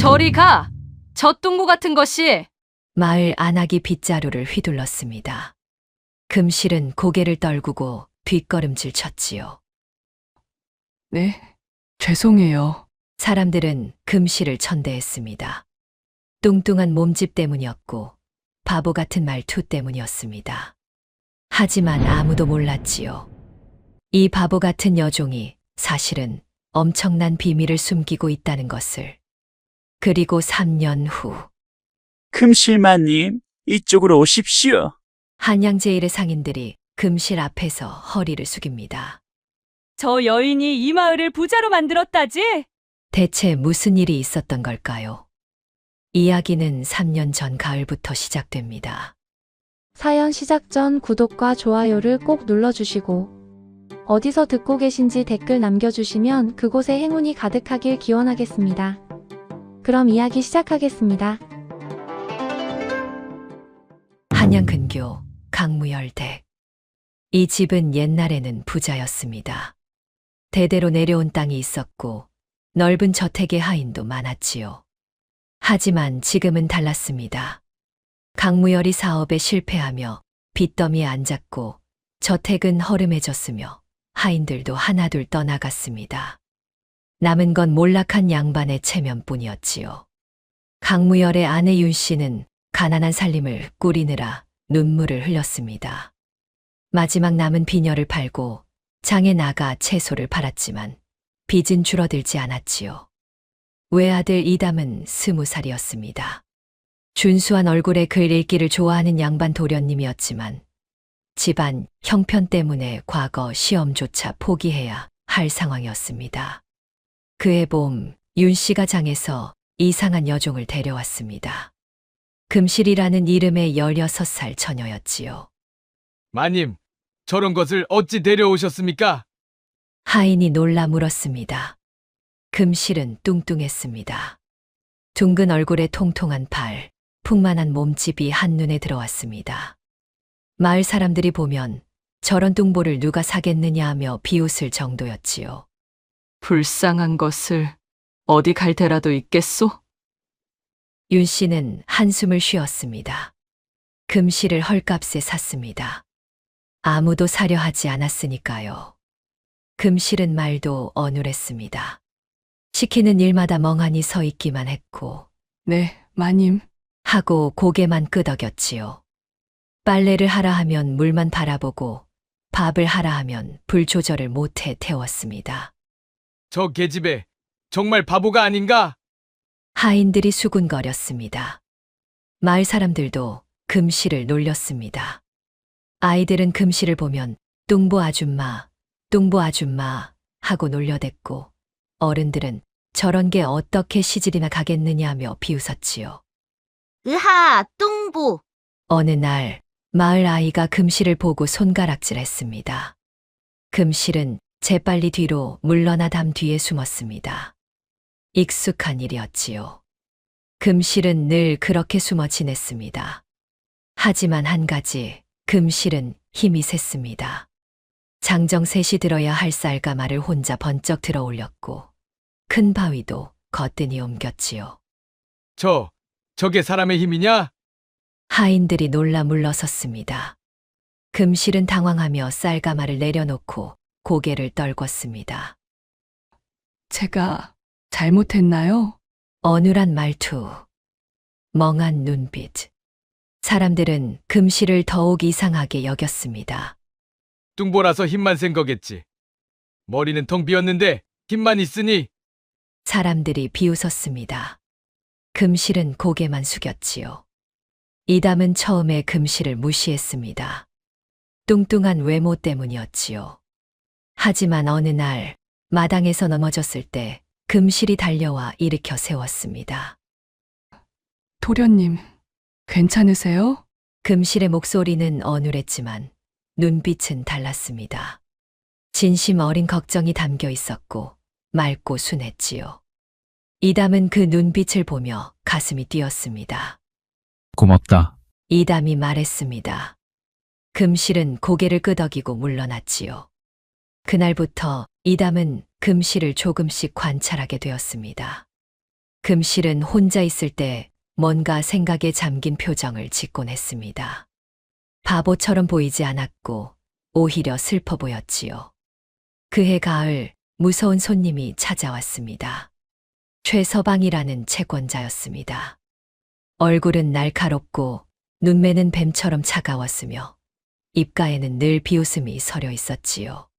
저리 가! 젖동무 같은 것이! 마을 안하기 빗자루를 휘둘렀습니다. 금실은 고개를 떨구고 뒷걸음질 쳤지요. 네, 죄송해요. 사람들은 금실을 천대했습니다. 뚱뚱한 몸집 때문이었고 바보 같은 말투 때문이었습니다. 하지만 아무도 몰랐지요. 이 바보 같은 여종이 사실은 엄청난 비밀을 숨기고 있다는 것을. 그리고 3년 후 금실마님, 이쪽으로 오십시오. 한양제일의 상인들이 금실 앞에서 허리를 숙입니다. 저 여인이 이 마을을 부자로 만들었다지? 대체 무슨 일이 있었던 걸까요? 이야기는 3년 전 가을부터 시작됩니다. 사연 시작 전 구독과 좋아요를 꼭 눌러주시고 어디서 듣고 계신지 댓글 남겨주시면 그곳에 행운이 가득하길 기원하겠습니다. 그럼 이야기 시작하겠습니다. 한양 근교 강무열댁. 이 집은 옛날에는 부자였습니다. 대대로 내려온 땅이 있었고 넓은 저택의 하인도 많았지요. 하지만 지금은 달랐습니다. 강무열이 사업에 실패하며 빚더미에 앉았고 저택은 허름해졌으며 하인들도 하나둘 떠나갔습니다. 남은 건 몰락한 양반의 체면뿐이었지요. 강무열의 아내 윤 씨는 가난한 살림을 꾸리느라 눈물을 흘렸습니다. 마지막 남은 비녀를 팔고 장에 나가 채소를 팔았지만 빚은 줄어들지 않았지요. 외아들 이담은 20살이었습니다. 준수한 얼굴에 글 읽기를 좋아하는 양반 도련님이었지만 집안 형편 때문에 과거 시험조차 포기해야 할 상황이었습니다. 그해 봄 윤 씨가 장에서 이상한 여종을 데려왔습니다. 금실이라는 이름의 16살 처녀였지요. 마님, 저런 것을 어찌 데려오셨습니까? 하인이 놀라 물었습니다. 금실은 뚱뚱했습니다. 둥근 얼굴에 통통한 팔, 풍만한 몸집이 한눈에 들어왔습니다. 마을 사람들이 보면 저런 뚱보를 누가 사겠느냐 하며 비웃을 정도였지요. 불쌍한 것을 어디 갈 데라도 있겠소? 윤 씨는 한숨을 쉬었습니다. 금실을 헐값에 샀습니다. 아무도 사려 하지 않았으니까요. 금실은 말도 어눌했습니다. 시키는 일마다 멍하니 서 있기만 했고 네, 마님. 하고 고개만 끄덕였지요. 빨래를 하라 하면 물만 바라보고 밥을 하라 하면 불 조절을 못해 태웠습니다. 저 계집애 정말 바보가 아닌가? 하인들이 수군거렸습니다. 마을 사람들도 금실을 놀렸습니다. 아이들은 금실을 보면 뚱보 아줌마 하고 놀려댔고 어른들은 저런 게 어떻게 시집이나 가겠느냐 하며 비웃었지요. 으하, 뚱보. 어느 날 마을 아이가 금실을 보고 손가락질했습니다. 금실은 재빨리 뒤로 물러나 담 뒤에 숨었습니다. 익숙한 일이었지요. 금실은 늘 그렇게 숨어 지냈습니다. 하지만 한 가지, 금실은 힘이 셌습니다. 장정 셋이 들어야 할 쌀가마를 혼자 번쩍 들어 올렸고 큰 바위도 거뜬히 옮겼지요. 저게 사람의 힘이냐? 하인들이 놀라 물러섰습니다. 금실은 당황하며 쌀가마를 내려놓고 고개를 떨궜습니다. 제가 잘못했나요? 어눌한 말투, 멍한 눈빛. 사람들은 금실을 더욱 이상하게 여겼습니다. 뚱보라서 힘만 센 거겠지. 머리는 텅 비었는데 힘만 있으니. 사람들이 비웃었습니다. 금실은 고개만 숙였지요. 이담은 처음에 금실을 무시했습니다. 뚱뚱한 외모 때문이었지요. 하지만 어느 날 마당에서 넘어졌을 때 금실이 달려와 일으켜 세웠습니다. 도련님, 괜찮으세요? 금실의 목소리는 어눌했지만 눈빛은 달랐습니다. 진심 어린 걱정이 담겨 있었고 맑고 순했지요. 이담은 그 눈빛을 보며 가슴이 뛰었습니다. 고맙다. 이담이 말했습니다. 금실은 고개를 끄덕이고 물러났지요. 그날부터 이담은 금실을 조금씩 관찰하게 되었습니다. 금실은 혼자 있을 때 뭔가 생각에 잠긴 표정을 짓곤 했습니다. 바보처럼 보이지 않았고 오히려 슬퍼 보였지요. 그해 가을 무서운 손님이 찾아왔습니다. 최서방이라는 채권자였습니다. 얼굴은 날카롭고 눈매는 뱀처럼 차가웠으며 입가에는 늘 비웃음이 서려 있었지요.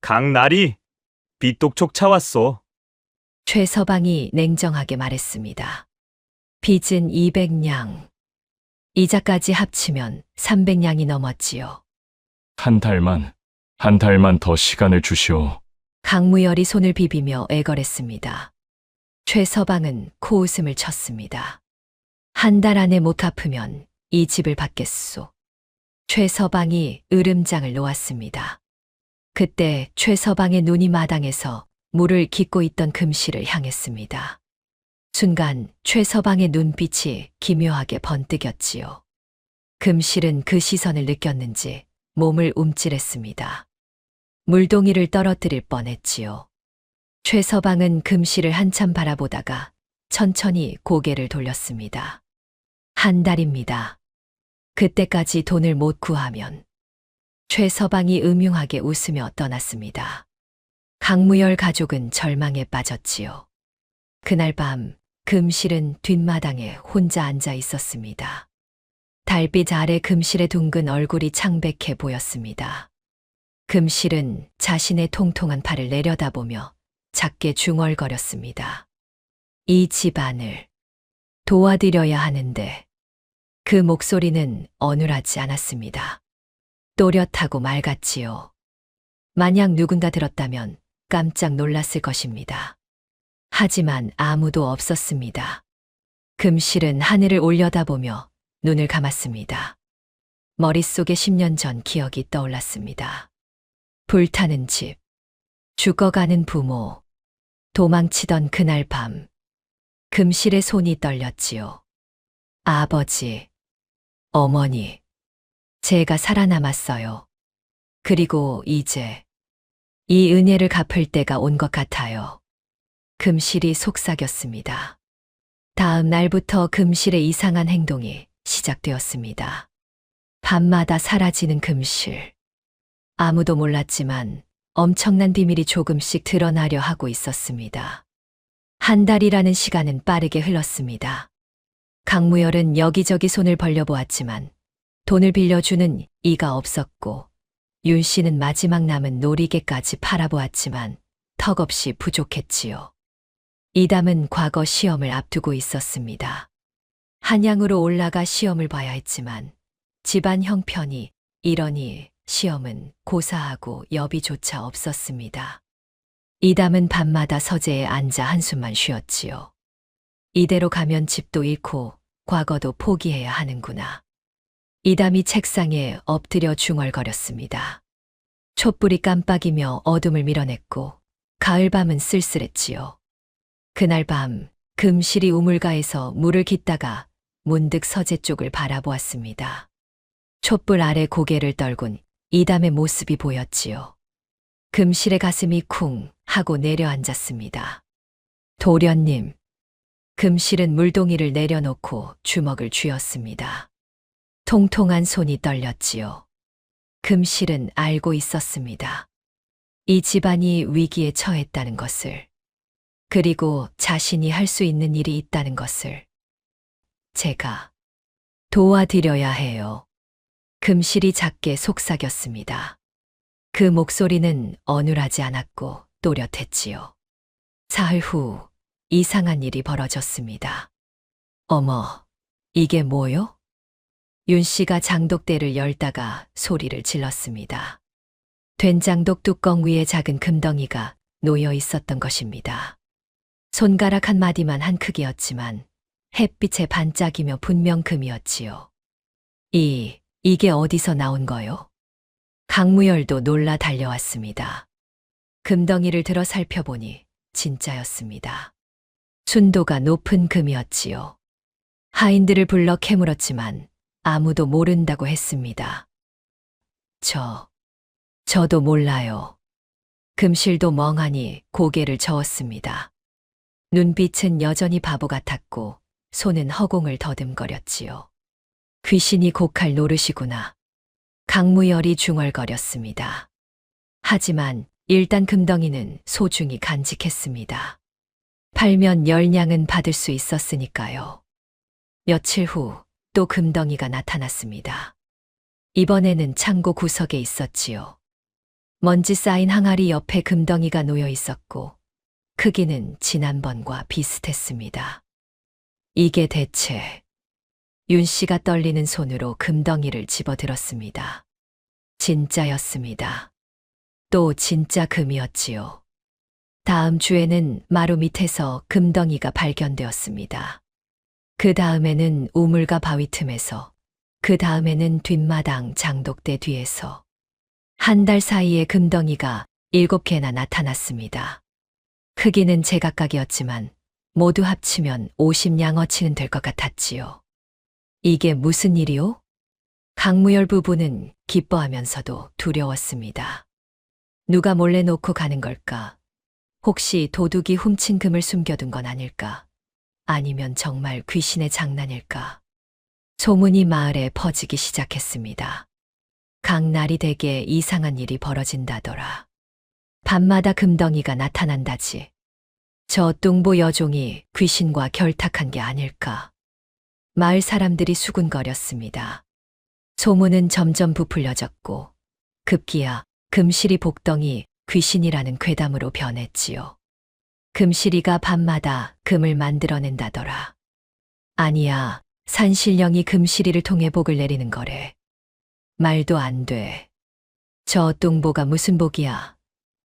강나리, 빚독촉 차왔소. 최서방이 냉정하게 말했습니다. 빚은 200냥. 이자까지 합치면 300냥이 넘었지요. 한 달만 더 시간을 주시오. 강무열이 손을 비비며 애걸했습니다. 최서방은 코웃음을 쳤습니다. 한 달 안에 못 갚으면 이 집을 받겠소. 최서방이 으름장을 놓았습니다. 그때 최서방의 눈이 마당에서 물을 깃고 있던 금실을 향했습니다. 순간 최서방의 눈빛이 기묘하게 번뜩였지요. 금실은 그 시선을 느꼈는지 몸을 움찔했습니다. 물동이를 떨어뜨릴 뻔했지요. 최서방은 금실을 한참 바라보다가 천천히 고개를 돌렸습니다. 한 달입니다. 그때까지 돈을 못 구하면. 최서방이 음흉하게 웃으며 떠났습니다. 강무열 가족은 절망에 빠졌지요. 그날 밤 금실은 뒷마당에 혼자 앉아 있었습니다. 달빛 아래 금실의 둥근 얼굴이 창백해 보였습니다. 금실은 자신의 통통한 팔을 내려다보며 작게 중얼거렸습니다. 이 집안을 도와드려야 하는데 그 목소리는 어눌하지 않았습니다. 또렷하고 맑았지요. 만약 누군가 들었다면 깜짝 놀랐을 것입니다. 하지만 아무도 없었습니다. 금실은 하늘을 올려다보며 눈을 감았습니다. 머릿속에 10년 전 기억이 떠올랐습니다. 불타는 집, 죽어가는 부모, 도망치던 그날 밤, 금실의 손이 떨렸지요. 아버지, 어머니, 제가 살아남았어요. 그리고 이제 이 은혜를 갚을 때가 온 것 같아요. 금실이 속삭였습니다. 다음 날부터 금실의 이상한 행동이 시작되었습니다. 밤마다 사라지는 금실. 아무도 몰랐지만 엄청난 비밀이 조금씩 드러나려 하고 있었습니다. 한 달이라는 시간은 빠르게 흘렀습니다. 강무열은 여기저기 손을 벌려보았지만 돈을 빌려주는 이가 없었고 윤 씨는 마지막 남은 놀이개까지 팔아보았지만 턱없이 부족했지요. 이담은 과거 시험을 앞두고 있었습니다. 한양으로 올라가 시험을 봐야 했지만 집안 형편이 이러니 시험은 고사하고 여비조차 없었습니다. 이담은 밤마다 서재에 앉아 한숨만 쉬었지요. 이대로 가면 집도 잃고 과거도 포기해야 하는구나. 이담이 책상에 엎드려 중얼거렸습니다. 촛불이 깜빡이며 어둠을 밀어냈고 가을밤은 쓸쓸했지요. 그날 밤 금실이 우물가에서 물을 깃다가 문득 서재 쪽을 바라보았습니다. 촛불 아래 고개를 떨군 이담의 모습이 보였지요. 금실의 가슴이 쿵 하고 내려앉았습니다. 도련님. 금실은 물동이를 내려놓고 주먹을 쥐었습니다. 통통한 손이 떨렸지요. 금실은 알고 있었습니다. 이 집안이 위기에 처했다는 것을, 그리고 자신이 할 수 있는 일이 있다는 것을. 제가 도와드려야 해요. 금실이 작게 속삭였습니다. 그 목소리는 어눌하지 않았고 또렷했지요. 사흘 후 이상한 일이 벌어졌습니다. 어머, 이게 뭐요? 윤 씨가 장독대를 열다가 소리를 질렀습니다. 된장독 뚜껑 위에 작은 금덩이가 놓여 있었던 것입니다. 손가락 한 마디만 한 크기였지만 햇빛에 반짝이며 분명 금이었지요. 이게 어디서 나온 거요? 강무열도 놀라 달려왔습니다. 금덩이를 들어 살펴보니 진짜였습니다. 순도가 높은 금이었지요. 하인들을 불러 캐물었지만 아무도 모른다고 했습니다. 저도 몰라요. 금실도 멍하니 고개를 저었습니다. 눈빛은 여전히 바보 같았고 손은 허공을 더듬거렸지요. 귀신이 고칼 노릇이구나. 강무열이 중얼거렸습니다. 하지만 일단 금덩이는 소중히 간직했습니다. 팔면 10냥은 받을 수 있었으니까요. 며칠 후 또 금덩이가 나타났습니다. 이번에는 창고 구석에 있었지요. 먼지 쌓인 항아리 옆에 금덩이가 놓여 있었고 크기는 지난번과 비슷했습니다. 이게 대체... 윤 씨가 떨리는 손으로 금덩이를 집어들었습니다. 진짜였습니다. 또 진짜 금이었지요. 다음 주에는 마루 밑에서 금덩이가 발견되었습니다. 그 다음에는 우물과 바위 틈에서, 그 다음에는 뒷마당 장독대 뒤에서. 한 달 사이에 금덩이가 7개나 나타났습니다. 크기는 제각각이었지만 모두 합치면 50냥어치는 될 것 같았지요. 이게 무슨 일이오? 강무열 부부는 기뻐하면서도 두려웠습니다. 누가 몰래 놓고 가는 걸까? 혹시 도둑이 훔친 금을 숨겨둔 건 아닐까? 아니면 정말 귀신의 장난일까? 소문이 마을에 퍼지기 시작했습니다. 각 날이 되게 이상한 일이 벌어진다더라. 밤마다 금덩이가 나타난다지. 저 뚱보 여종이 귀신과 결탁한 게 아닐까? 마을 사람들이 수군거렸습니다. 소문은 점점 부풀려졌고 급기야 금실이 복덩이 귀신이라는 괴담으로 변했지요. 금실이가 밤마다 금을 만들어낸다더라. 아니야, 산신령이 금실이를 통해 복을 내리는 거래. 말도 안 돼. 저 뚱보가 무슨 복이야.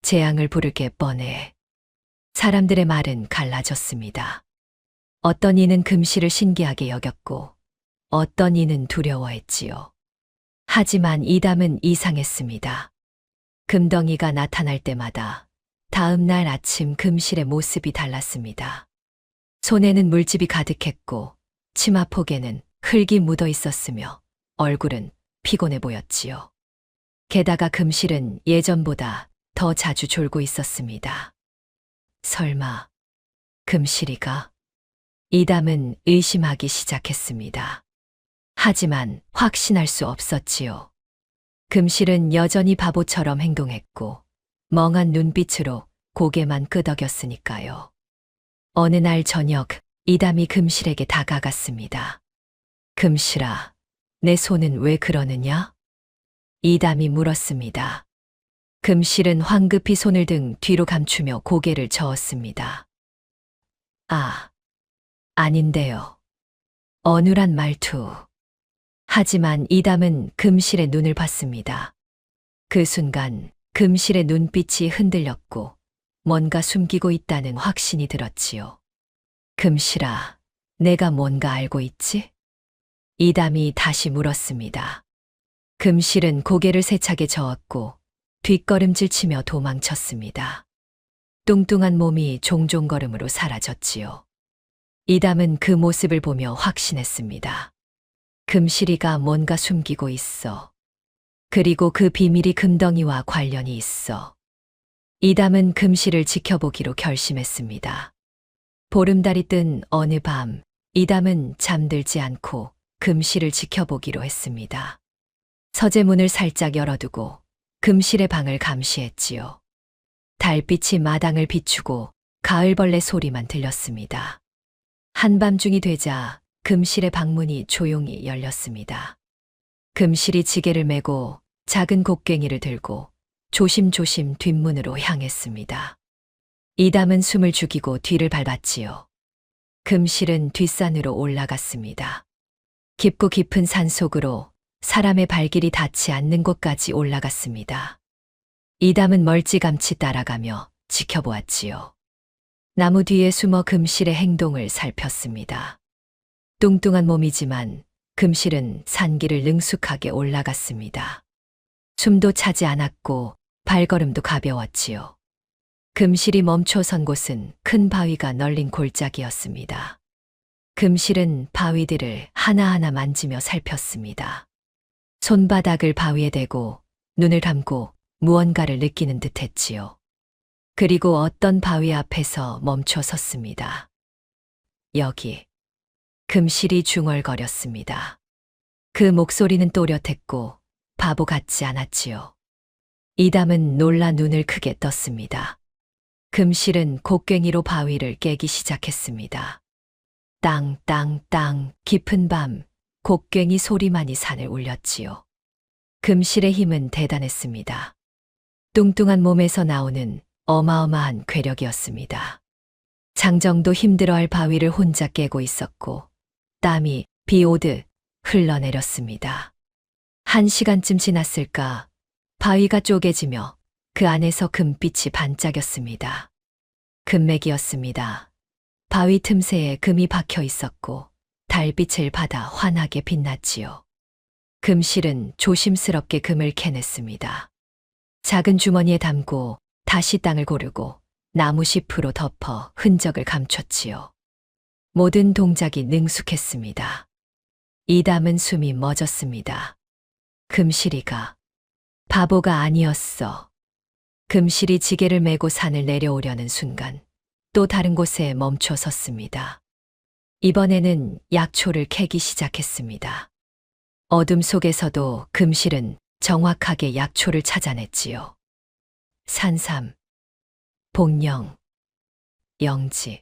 재앙을 부를 게 뻔해. 사람들의 말은 갈라졌습니다. 어떤 이는 금실을 신기하게 여겼고 어떤 이는 두려워했지요. 하지만 이담은 이상했습니다. 금덩이가 나타날 때마다 다음 날 아침 금실의 모습이 달랐습니다. 손에는 물집이 가득했고 치마폭에는 흙이 묻어 있었으며 얼굴은 피곤해 보였지요. 게다가 금실은 예전보다 더 자주 졸고 있었습니다. 설마 금실이가? 이담은 의심하기 시작했습니다. 하지만 확신할 수 없었지요. 금실은 여전히 바보처럼 행동했고 멍한 눈빛으로 고개만 끄덕였으니까요. 어느 날 저녁 이담이 금실에게 다가갔습니다. 금실아, 내 손은 왜 그러느냐? 이담이 물었습니다. 금실은 황급히 손을 등 뒤로 감추며 고개를 저었습니다. 아닌데요. 어눌한 말투. 하지만 이담은 금실의 눈을 봤습니다. 그 순간 금실의 눈빛이 흔들렸고 뭔가 숨기고 있다는 확신이 들었지요. 금실아, 내가 뭔가 알고 있지? 이담이 다시 물었습니다. 금실은 고개를 세차게 저었고 뒷걸음질 치며 도망쳤습니다. 뚱뚱한 몸이 종종걸음으로 사라졌지요. 이담은 그 모습을 보며 확신했습니다. 금실이가 뭔가 숨기고 있어. 그리고 그 비밀이 금덩이와 관련이 있어. 이담은 금실을 지켜보기로 결심했습니다. 보름달이 뜬 어느 밤, 이담은 잠들지 않고 금실을 지켜보기로 했습니다. 서재문을 살짝 열어두고 금실의 방을 감시했지요. 달빛이 마당을 비추고 가을벌레 소리만 들렸습니다. 한밤중이 되자 금실의 방문이 조용히 열렸습니다. 금실이 지게를 메고 작은 곡괭이를 들고 조심조심 뒷문으로 향했습니다. 이담은 숨을 죽이고 뒤를 밟았지요. 금실은 뒷산으로 올라갔습니다. 깊고 깊은 산속으로 사람의 발길이 닿지 않는 곳까지 올라갔습니다. 이담은 멀찌감치 따라가며 지켜보았지요. 나무 뒤에 숨어 금실의 행동을 살폈습니다. 뚱뚱한 몸이지만 금실은 산길을 능숙하게 올라갔습니다. 숨도 차지 않았고 발걸음도 가벼웠지요. 금실이 멈춰선 곳은 큰 바위가 널린 골짜기였습니다. 금실은 바위들을 하나하나 만지며 살폈습니다. 손바닥을 바위에 대고 눈을 감고 무언가를 느끼는 듯 했지요. 그리고 어떤 바위 앞에서 멈춰 섰습니다. 여기. 금실이 중얼거렸습니다. 그 목소리는 또렷했고 바보 같지 않았지요. 이담은 놀라 눈을 크게 떴습니다. 금실은 곡괭이로 바위를 깨기 시작했습니다. 땅, 땅, 땅, 깊은 밤, 곡괭이 소리만이 산을 울렸지요. 금실의 힘은 대단했습니다. 뚱뚱한 몸에서 나오는 어마어마한 괴력이었습니다. 장정도 힘들어할 바위를 혼자 깨고 있었고, 땀이 비 오듯 흘러내렸습니다. 1시간쯤 지났을까, 바위가 쪼개지며 그 안에서 금빛이 반짝였습니다. 금맥이었습니다. 바위 틈새에 금이 박혀 있었고 달빛을 받아 환하게 빛났지요. 금실은 조심스럽게 금을 캐냈습니다. 작은 주머니에 담고 다시 땅을 고르고 나무잎으로 덮어 흔적을 감췄지요. 모든 동작이 능숙했습니다. 이담은 숨이 멎었습니다. 금실이가 바보가 아니었어. 금실이 지게를 메고 산을 내려오려는 순간 또 다른 곳에 멈춰 섰습니다. 이번에는 약초를 캐기 시작했습니다. 어둠 속에서도 금실은 정확하게 약초를 찾아냈지요. 산삼, 복령, 영지.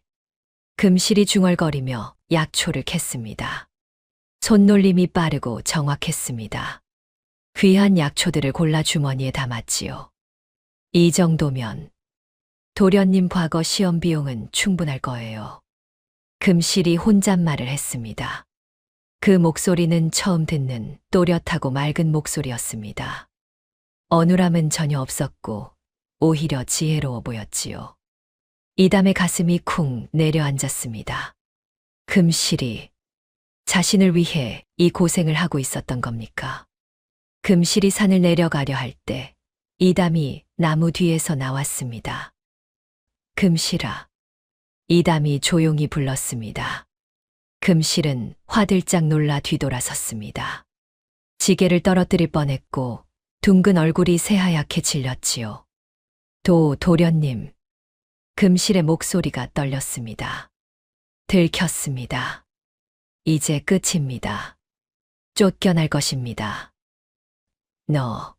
금실이 중얼거리며 약초를 캤습니다. 손놀림이 빠르고 정확했습니다. 귀한 약초들을 골라 주머니에 담았지요. 이 정도면 도련님 과거 시험 비용은 충분할 거예요. 금실이 혼잣말을 했습니다. 그 목소리는 처음 듣는 또렷하고 맑은 목소리였습니다. 어눌함은 전혀 없었고 오히려 지혜로워 보였지요. 이담의 가슴이 쿵 내려앉았습니다. 금실이 자신을 위해 이 고생을 하고 있었던 겁니까? 금실이 산을 내려가려 할 때 이담이 나무 뒤에서 나왔습니다. 금실아. 이담이 조용히 불렀습니다. 금실은 화들짝 놀라 뒤돌아섰습니다. 지게를 떨어뜨릴 뻔했고 둥근 얼굴이 새하얗게 질렸지요. 도련님. 금실의 목소리가 떨렸습니다. 들켰습니다. 이제 끝입니다. 쫓겨날 것입니다. 너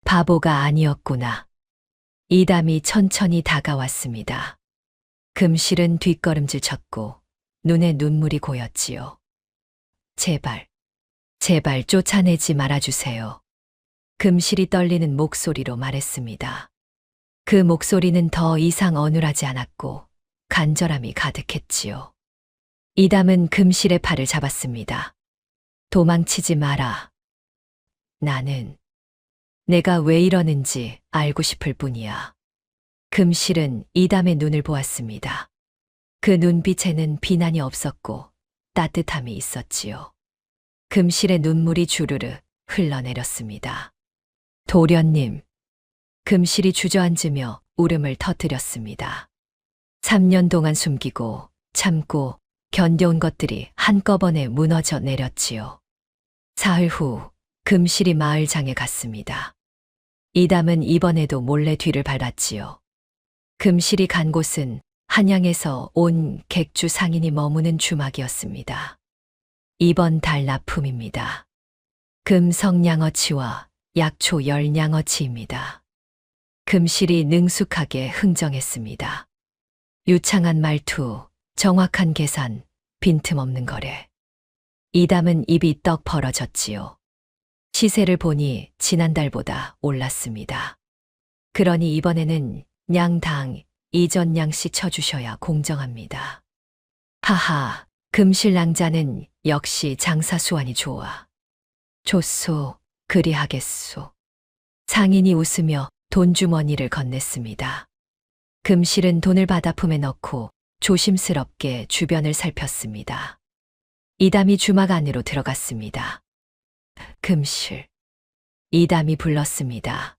바보가 아니었구나. 이담이 천천히 다가왔습니다. 금실은 뒷걸음질 쳤고 눈에 눈물이 고였지요. 제발 쫓아내지 말아주세요. 금실이 떨리는 목소리로 말했습니다. 그 목소리는 더 이상 어눌하지 않았고 간절함이 가득했지요. 이담은 금실의 팔을 잡았습니다. 도망치지 마라. 나는 내가 왜 이러는지 알고 싶을 뿐이야. 금실은 이담의 눈을 보았습니다. 그 눈빛에는 비난이 없었고 따뜻함이 있었지요. 금실의 눈물이 주르르 흘러내렸습니다. 도련님. 금실이 주저앉으며 울음을 터뜨렸습니다. 3년 동안 숨기고 참고 견뎌온 것들이 한꺼번에 무너져 내렸지요. 사흘 후 금실이 마을장에 갔습니다. 이담은 이번에도 몰래 뒤를 밟았지요. 금실이 간 곳은 한양에서 온 객주 상인이 머무는 주막이었습니다. 이번 달 납품입니다. 금 성냥어치와 약초 10냥어치입니다. 금실이 능숙하게 흥정했습니다. 유창한 말투, 정확한 계산, 빈틈없는 거래. 이담은 입이 떡 벌어졌지요. 시세를 보니 지난달보다 올랐습니다. 그러니 이번에는 냥당 이전 냥씩 쳐주셔야 공정합니다. 하하, 금실낭자는 역시 장사수완이 좋아. 좋소, 그리하겠소. 상인이 웃으며 돈주머니를 건넸습니다. 금실은 돈을 받아 품에 넣고 조심스럽게 주변을 살폈습니다. 이담이 주막 안으로 들어갔습니다. 금실. 이담이 불렀습니다.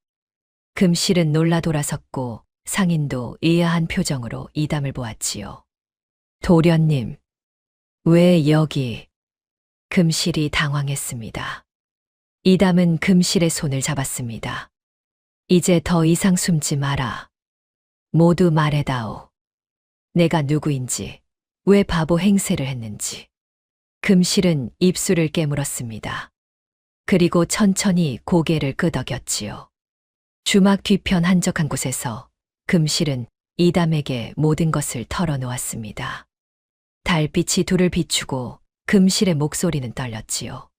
금실은 놀라 돌아섰고 상인도 의아한 표정으로 이담을 보았지요. 도련님. 왜 여기? 금실이 당황했습니다. 이담은 금실의 손을 잡았습니다. 이제 더 이상 숨지 마라. 모두 말해다오. 내가 누구인지, 왜 바보 행세를 했는지. 금실은 입술을 깨물었습니다. 그리고 천천히 고개를 끄덕였지요. 주막 뒤편 한적한 곳에서 금실은 이담에게 모든 것을 털어놓았습니다. 달빛이 둘을 비추고 금실의 목소리는 떨렸지요.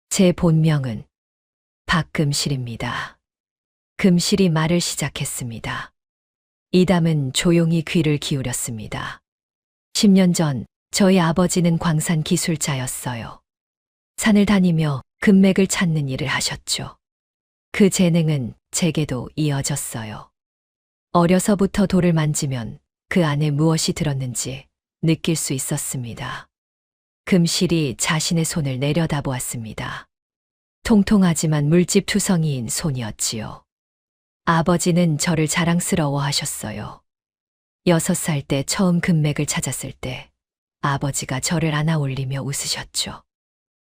제 본명은 박금실입니다. 금실이 말을 시작했습니다. 이담은 조용히 귀를 기울였습니다. 10년 전 저희 아버지는 광산 기술자였어요. 산을 다니며 금맥을 찾는 일을 하셨죠. 그 재능은 제게도 이어졌어요. 어려서부터 돌을 만지면 그 안에 무엇이 들었는지 느낄 수 있었습니다. 금실이 자신의 손을 내려다보았습니다. 통통하지만 물집투성이인 손이었지요. 아버지는 저를 자랑스러워 하셨어요. 6살 때 처음 금맥을 찾았을 때 아버지가 저를 안아 올리며 웃으셨죠.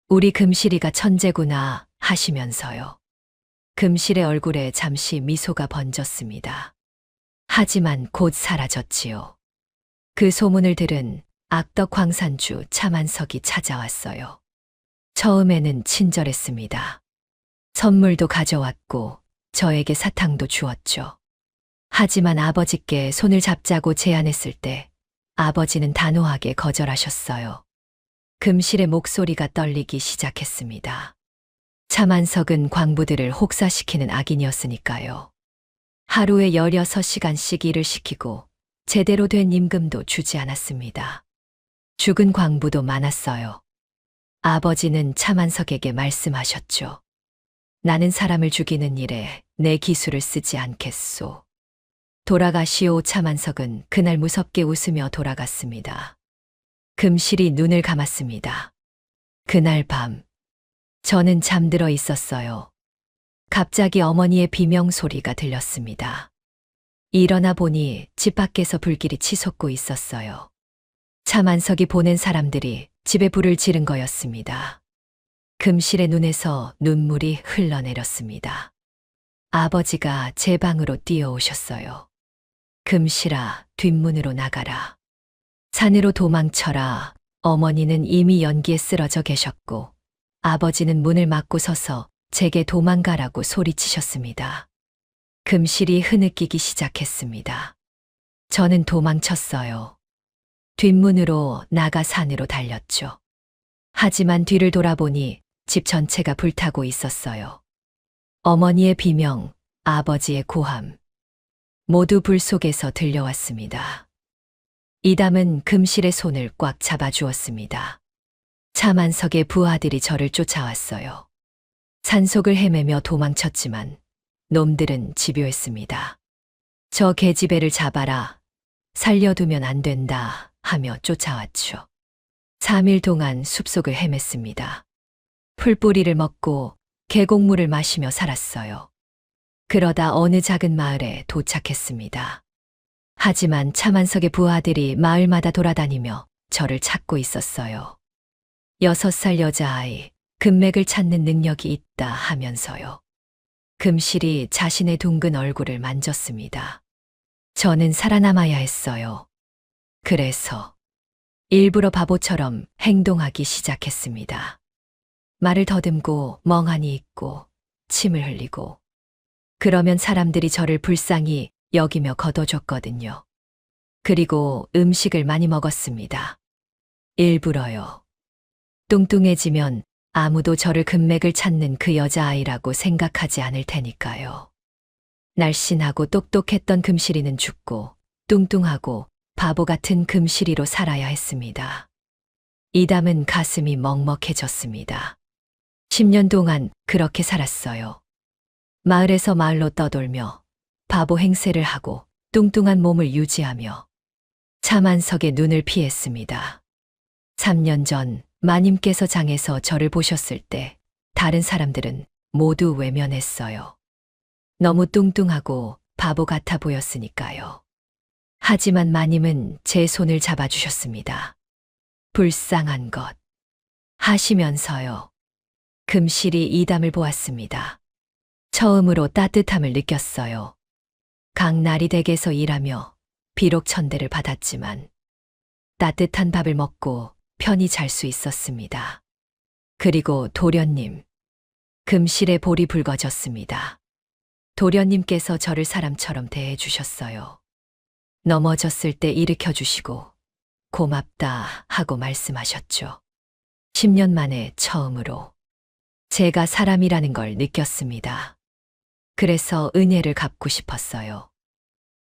우리 금실이가 천재구나 하시면서요. 금실의 얼굴에 잠시 미소가 번졌습니다. 하지만 곧 사라졌지요. 그 소문을 들은 악덕 광산주 차만석이 찾아왔어요. 처음에는 친절했습니다. 선물도 가져왔고 저에게 사탕도 주었죠. 하지만 아버지께 손을 잡자고 제안했을 때 아버지는 단호하게 거절하셨어요. 금실의 목소리가 떨리기 시작했습니다. 차만석은 광부들을 혹사시키는 악인이었으니까요. 하루에 16시간씩 일을 시키고 제대로 된 임금도 주지 않았습니다. 죽은 광부도 많았어요. 아버지는 차만석에게 말씀하셨죠. 나는 사람을 죽이는 일에 내 기술을 쓰지 않겠소. 돌아가시오. 차만석은 그날 무섭게 웃으며 돌아갔습니다. 금실이 눈을 감았습니다. 그날 밤, 저는 잠들어 있었어요. 갑자기 어머니의 비명 소리가 들렸습니다. 일어나 보니 집 밖에서 불길이 치솟고 있었어요. 차만석이 보낸 사람들이 집에 불을 지른 거였습니다. 금실의 눈에서 눈물이 흘러내렸습니다. 아버지가 제 방으로 뛰어오셨어요. 금실아, 뒷문으로 나가라. 산으로 도망쳐라. 어머니는 이미 연기에 쓰러져 계셨고 아버지는 문을 막고 서서 제게 도망가라고 소리치셨습니다. 금실이 흐느끼기 시작했습니다. 저는 도망쳤어요. 뒷문으로 나가 산으로 달렸죠. 하지만 뒤를 돌아보니 집 전체가 불타고 있었어요. 어머니의 비명, 아버지의 고함, 모두 불 속에서 들려왔습니다. 이담은 금실의 손을 꽉 잡아주었습니다. 차만석의 부하들이 저를 쫓아왔어요. 산속을 헤매며 도망쳤지만 놈들은 집요했습니다. 저 계집애를 잡아라. 살려두면 안 된다 하며 쫓아왔죠. 3일 동안 숲속을 헤맸습니다. 풀뿌리를 먹고 계곡물을 마시며 살았어요. 그러다 어느 작은 마을에 도착했습니다. 하지만 차만석의 부하들이 마을마다 돌아다니며 저를 찾고 있었어요. 6살 여자아이, 금맥을 찾는 능력이 있다 하면서요. 금실이 자신의 둥근 얼굴을 만졌습니다. 저는 살아남아야 했어요. 그래서 일부러 바보처럼 행동하기 시작했습니다. 말을 더듬고 멍하니 있고 침을 흘리고 그러면 사람들이 저를 불쌍히 여기며 걷어줬거든요. 그리고 음식을 많이 먹었습니다. 일부러요. 뚱뚱해지면 아무도 저를 금맥을 찾는 그 여자아이라고 생각하지 않을 테니까요. 날씬하고 똑똑했던 금실이는 죽고 뚱뚱하고 바보 같은 금실이로 살아야 했습니다. 이담은 가슴이 먹먹해졌습니다. 10년 동안 그렇게 살았어요. 마을에서 마을로 떠돌며 바보 행세를 하고 뚱뚱한 몸을 유지하며 차만석의 눈을 피했습니다. 3년 전 마님께서 장에서 저를 보셨을 때 다른 사람들은 모두 외면했어요. 너무 뚱뚱하고 바보 같아 보였으니까요. 하지만 마님은 제 손을 잡아주셨습니다. 불쌍한 것 하시면서요. 금실이 이담을 보았습니다. 처음으로 따뜻함을 느꼈어요. 강나리 댁에서 일하며 비록 천대를 받았지만 따뜻한 밥을 먹고 편히 잘 수 있었습니다. 그리고 도련님, 금실에 볼이 붉어졌습니다. 도련님께서 저를 사람처럼 대해 주셨어요. 넘어졌을 때 일으켜 주시고 고맙다 하고 말씀하셨죠. 10년 만에 처음으로 제가 사람이라는 걸 느꼈습니다. 그래서 은혜를 갚고 싶었어요.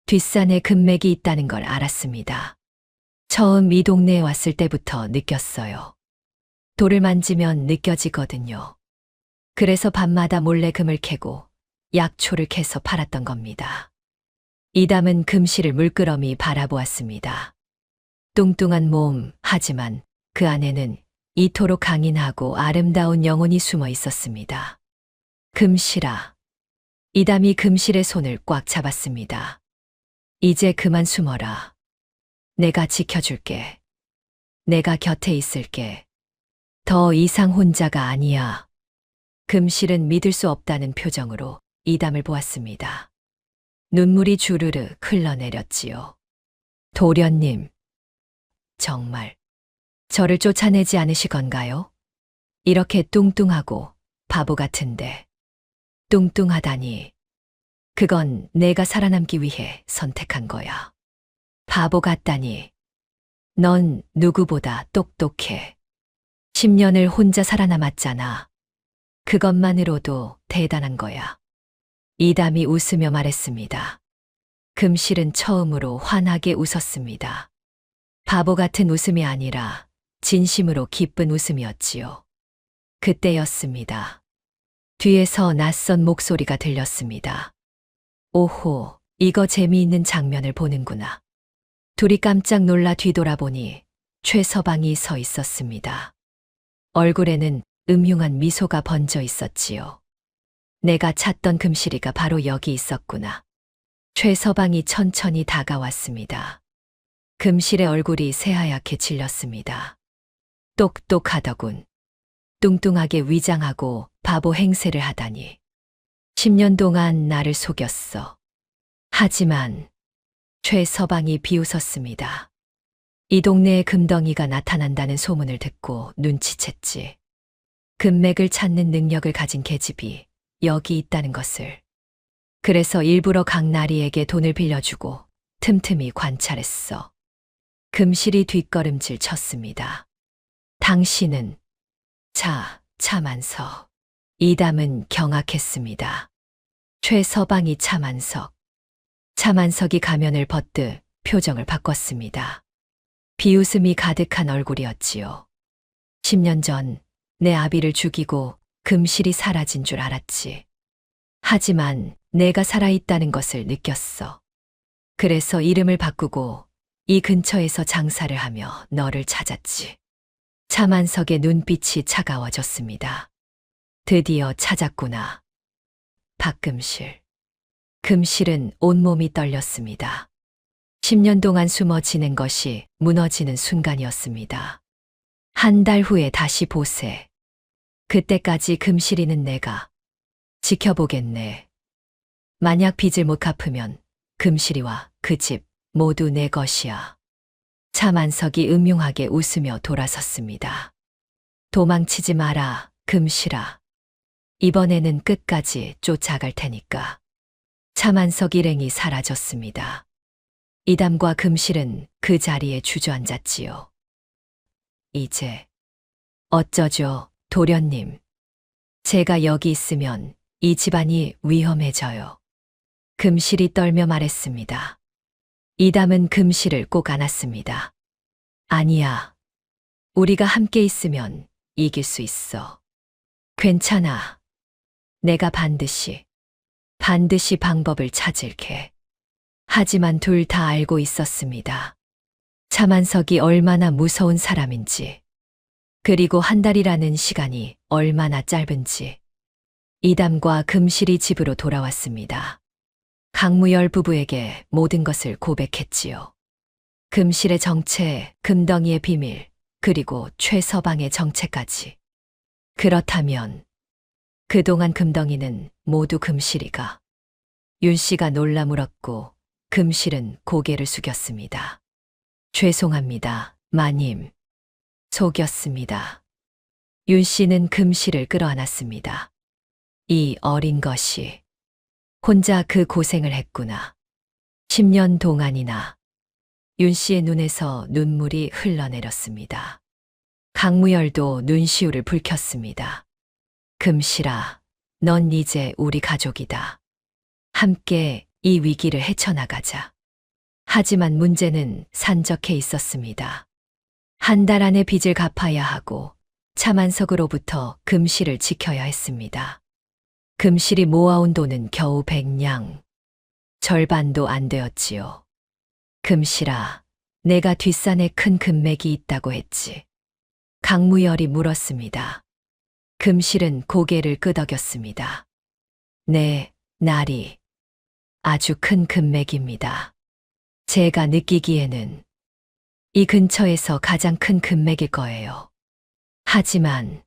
뒷산에 금맥이 있다는 걸 알았습니다. 처음 이 동네에 왔을 때부터 느꼈어요. 돌을 만지면 느껴지거든요. 그래서 밤마다 몰래 금을 캐고 약초를 캐서 팔았던 겁니다. 이담은 금실을 물끄러미 바라보았습니다. 뚱뚱한 몸, 하지만 그 안에는 이토록 강인하고 아름다운 영혼이 숨어 있었습니다. 금실아. 이담이 금실의 손을 꽉 잡았습니다. 이제 그만 숨어라. 내가 지켜줄게. 내가 곁에 있을게. 더 이상 혼자가 아니야. 금실은 믿을 수 없다는 표정으로 이담을 보았습니다. 눈물이 주르르 흘러내렸지요. 도련님, 정말 저를 쫓아내지 않으시건가요? 이렇게 뚱뚱하고 바보 같은데. 뚱뚱하다니. 그건 내가 살아남기 위해 선택한 거야. 바보 같다니. 넌 누구보다 똑똑해. 10년을 혼자 살아남았잖아. 그것만으로도 대단한 거야. 이담이 웃으며 말했습니다. 금실은 처음으로 환하게 웃었습니다. 바보 같은 웃음이 아니라 진심으로 기쁜 웃음이었지요. 그때였습니다. 뒤에서 낯선 목소리가 들렸습니다. 오호, 이거 재미있는 장면을 보는구나. 둘이 깜짝 놀라 뒤돌아보니 최서방이 서 있었습니다. 얼굴에는 음흉한 미소가 번져 있었지요. 내가 찾던 금실이가 바로 여기 있었구나. 최서방이 천천히 다가왔습니다. 금실의 얼굴이 새하얗게 질렸습니다. 똑똑하더군. 뚱뚱하게 위장하고 바보 행세를 하다니. 10년 동안 나를 속였어. 하지만 최서방이 비웃었습니다. 이 동네에 금덩이가 나타난다는 소문을 듣고 눈치챘지. 금맥을 찾는 능력을 가진 계집이 여기 있다는 것을. 그래서 일부러 강나리에게 돈을 빌려주고 틈틈이 관찰했어. 금실이 뒷걸음질 쳤습니다. 당신은 차만석. 이담은 경악했습니다. 최서방이 차만석. 차만석이 가면을 벗듯 표정을 바꿨습니다. 비웃음이 가득한 얼굴이었지요. 10년 전 내 아비를 죽이고 금실이 사라진 줄 알았지. 하지만 내가 살아있다는 것을 느꼈어. 그래서 이름을 바꾸고 이 근처에서 장사를 하며 너를 찾았지. 차만석의 눈빛이 차가워졌습니다. 드디어 찾았구나. 박금실. 금실은 온몸이 떨렸습니다. 10년 동안 숨어 지낸 것이 무너지는 순간이었습니다. 한 달 후에 다시 보세. 그때까지 금실이는 내가 지켜보겠네. 만약 빚을 못 갚으면 금실이와 그 집 모두 내 것이야. 차만석이 음흉하게 웃으며 돌아섰습니다. 도망치지 마라, 금실아. 이번에는 끝까지 쫓아갈 테니까. 차만석 일행이 사라졌습니다. 이담과 금실은 그 자리에 주저앉았지요. 이제 어쩌죠, 도련님. 제가 여기 있으면 이 집안이 위험해져요. 금실이 떨며 말했습니다. 이담은 금실을 꼭 안았습니다. 아니야. 우리가 함께 있으면 이길 수 있어. 괜찮아. 내가 반드시 방법을 찾을게. 하지만 둘 다 알고 있었습니다. 차만석이 얼마나 무서운 사람인지, 그리고 한 달이라는 시간이 얼마나 짧은지. 이담과 금실이 집으로 돌아왔습니다. 강무열 부부에게 모든 것을 고백했지요. 금실의 정체, 금덩이의 비밀, 그리고 최서방의 정체까지. 그렇다면 그동안 금덩이는 모두 금실이가 윤 씨가 놀라 물었고 금실은 고개를 숙였습니다. 죄송합니다, 마님. 속였습니다. 윤 씨는 금실을 끌어안았습니다. 이 어린 것이 혼자 그 고생을 했구나. 10년 동안이나. 윤 씨의 눈에서 눈물이 흘러내렸습니다. 강무열도 눈시울을 붉혔습니다. 금실아, 넌 이제 우리 가족이다. 함께 이 위기를 헤쳐나가자. 하지만 문제는 산적해 있었습니다. 한 달 안에 빚을 갚아야 하고 차만석으로부터 금실을 지켜야 했습니다. 금실이 모아온 돈은 겨우 100냥. 절반도 안 되었지요. 금실아, 내가 뒷산에 큰 금맥이 있다고 했지. 강무열이 물었습니다. 금실은 고개를 끄덕였습니다. 네, 나리. 아주 큰 금맥입니다. 제가 느끼기에는 이 근처에서 가장 큰 금맥일 거예요. 하지만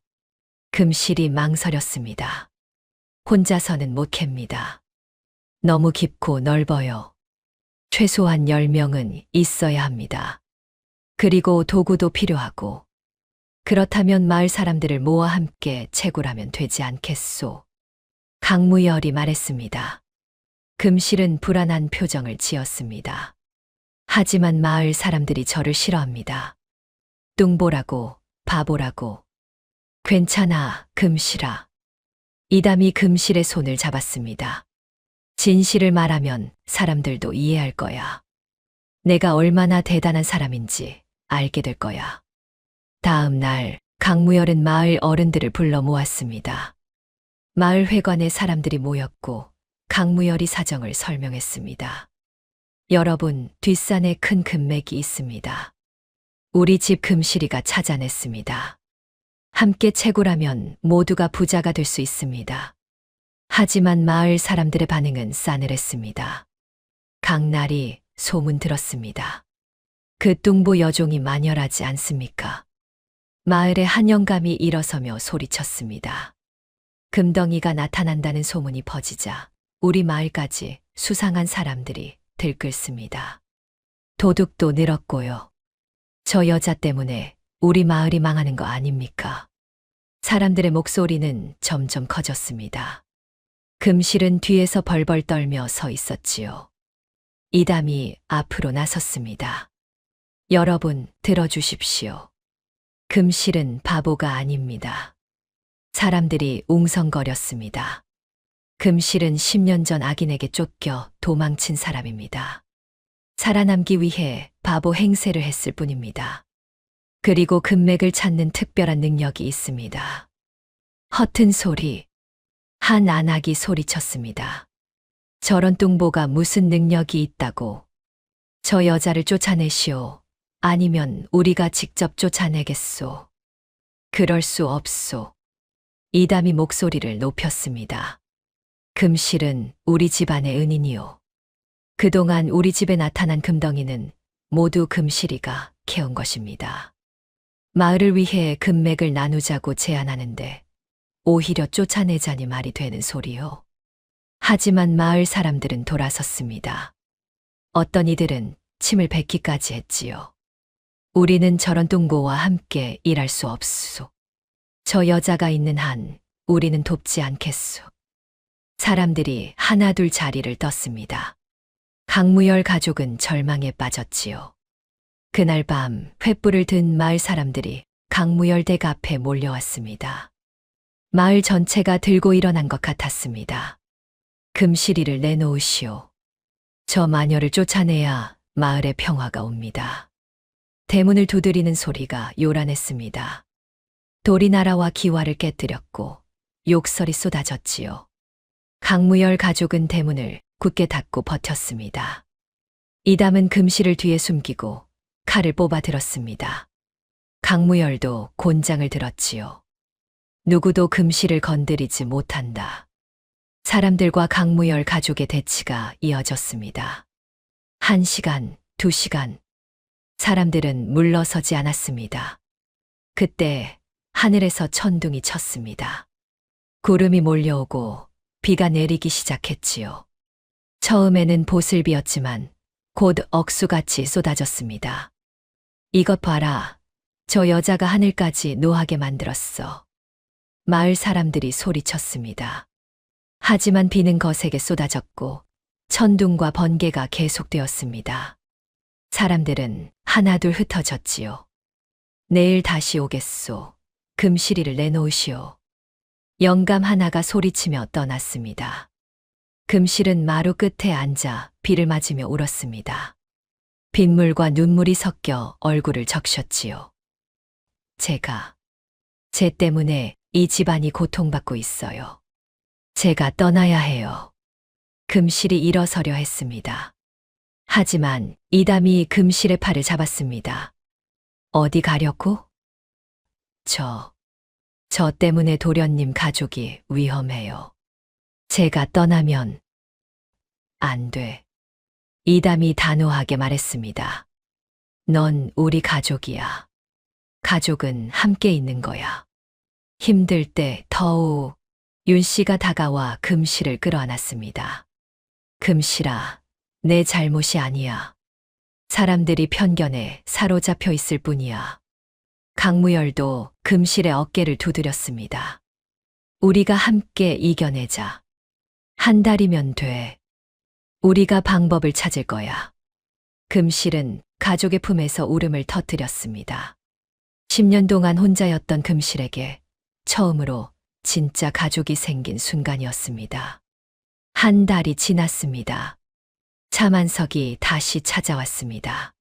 금실이 망설였습니다. 혼자서는 못 캡니다. 너무 깊고 넓어요. 최소한 10명은 있어야 합니다. 그리고 도구도 필요하고. 그렇다면 마을 사람들을 모아 함께 채굴하면 되지 않겠소? 강무열이 말했습니다. 금실은 불안한 표정을 지었습니다. 하지만 마을 사람들이 저를 싫어합니다. 뚱보라고, 바보라고. 괜찮아, 금실아. 이담이 금실의 손을 잡았습니다. 진실을 말하면 사람들도 이해할 거야. 내가 얼마나 대단한 사람인지 알게 될 거야. 다음 날 강무열은 마을 어른들을 불러 모았습니다. 마을 회관에 사람들이 모였고 강무열이 사정을 설명했습니다. 여러분, 뒷산에 큰 금맥이 있습니다. 우리 집 금실이가 찾아냈습니다. 함께 채굴하면 모두가 부자가 될 수 있습니다. 하지만 마을 사람들의 반응은 싸늘했습니다. 강날이 소문 들었습니다. 그 뚱보 여종이 만열하지 않습니까? 마을의 한 영감이 일어서며 소리쳤습니다. 금덩이가 나타난다는 소문이 퍼지자 우리 마을까지 수상한 사람들이 들끓습니다. 도둑도 늘었고요. 저 여자 때문에 우리 마을이 망하는 거 아닙니까? 사람들의 목소리는 점점 커졌습니다. 금실은 뒤에서 벌벌 떨며 서 있었지요. 이담이 앞으로 나섰습니다. 여러분, 들어주십시오. 금실은 바보가 아닙니다. 사람들이 웅성거렸습니다. 금실은 10년 전 악인에게 쫓겨 도망친 사람입니다. 살아남기 위해 바보 행세를 했을 뿐입니다. 그리고 금맥을 찾는 특별한 능력이 있습니다. 허튼 소리. 한 안악이 소리쳤습니다. 저런 뚱보가 무슨 능력이 있다고. 저 여자를 쫓아내시오. 아니면 우리가 직접 쫓아내겠소. 그럴 수 없소. 이담이 목소리를 높였습니다. 금실은 우리 집안의 은인이요. 그동안 우리 집에 나타난 금덩이는 모두 금실이가 캐온 것입니다. 마을을 위해 금맥을 나누자고 제안하는데 오히려 쫓아내자니 말이 되는 소리요. 하지만 마을 사람들은 돌아섰습니다. 어떤 이들은 침을 뱉기까지 했지요. 우리는 저런 뚱보와 함께 일할 수 없소. 저 여자가 있는 한 우리는 돕지 않겠소. 사람들이 하나둘 자리를 떴습니다. 강무열 가족은 절망에 빠졌지요. 그날 밤 횃불을 든 마을 사람들이 강무열 댁 앞에 몰려왔습니다. 마을 전체가 들고 일어난 것 같았습니다. 금실이를 내놓으시오. 저 마녀를 쫓아내야 마을에 평화가 옵니다. 대문을 두드리는 소리가 요란했습니다. 돌이 날아와 기와를 깨뜨렸고 욕설이 쏟아졌지요. 강무열 가족은 대문을 굳게 닫고 버텼습니다. 이담은 금실을 뒤에 숨기고 칼을 뽑아 들었습니다. 강무열도 곤장을 들었지요. 누구도 금실을 건드리지 못한다. 사람들과 강무열 가족의 대치가 이어졌습니다. 1시간, 2시간. 사람들은 물러서지 않았습니다. 그때 하늘에서 천둥이 쳤습니다. 구름이 몰려오고 비가 내리기 시작했지요. 처음에는 보슬비였지만 곧 억수같이 쏟아졌습니다. 이것 봐라. 저 여자가 하늘까지 노하게 만들었어. 마을 사람들이 소리쳤습니다. 하지만 비는 거세게 쏟아졌고 천둥과 번개가 계속되었습니다. 사람들은 하나둘 흩어졌지요. 내일 다시 오겠소. 금시리를 내놓으시오. 영감 하나가 소리치며 떠났습니다. 금실은 마루 끝에 앉아 비를 맞으며 울었습니다. 빗물과 눈물이 섞여 얼굴을 적셨지요. 제 때문에 이 집안이 고통받고 있어요. 제가 떠나야 해요. 금실이 일어서려 했습니다. 하지만 이담이 금실의 팔을 잡았습니다. 어디 가려고? 저 때문에 도련님 가족이 위험해요. 제가 떠나면 안 돼. 이담이 단호하게 말했습니다. 넌 우리 가족이야. 가족은 함께 있는 거야. 힘들 때 더욱 윤 씨가 다가와 금실을 끌어안았습니다. 금실아, 내 잘못이 아니야. 사람들이 편견에 사로잡혀 있을 뿐이야. 강무열도 금실의 어깨를 두드렸습니다. 우리가 함께 이겨내자. 한 달이면 돼. 우리가 방법을 찾을 거야. 금실은 가족의 품에서 울음을 터뜨렸습니다. 10년 동안 혼자였던 금실에게 처음으로 진짜 가족이 생긴 순간이었습니다. 한 달이 지났습니다. 차만석이 다시 찾아왔습니다.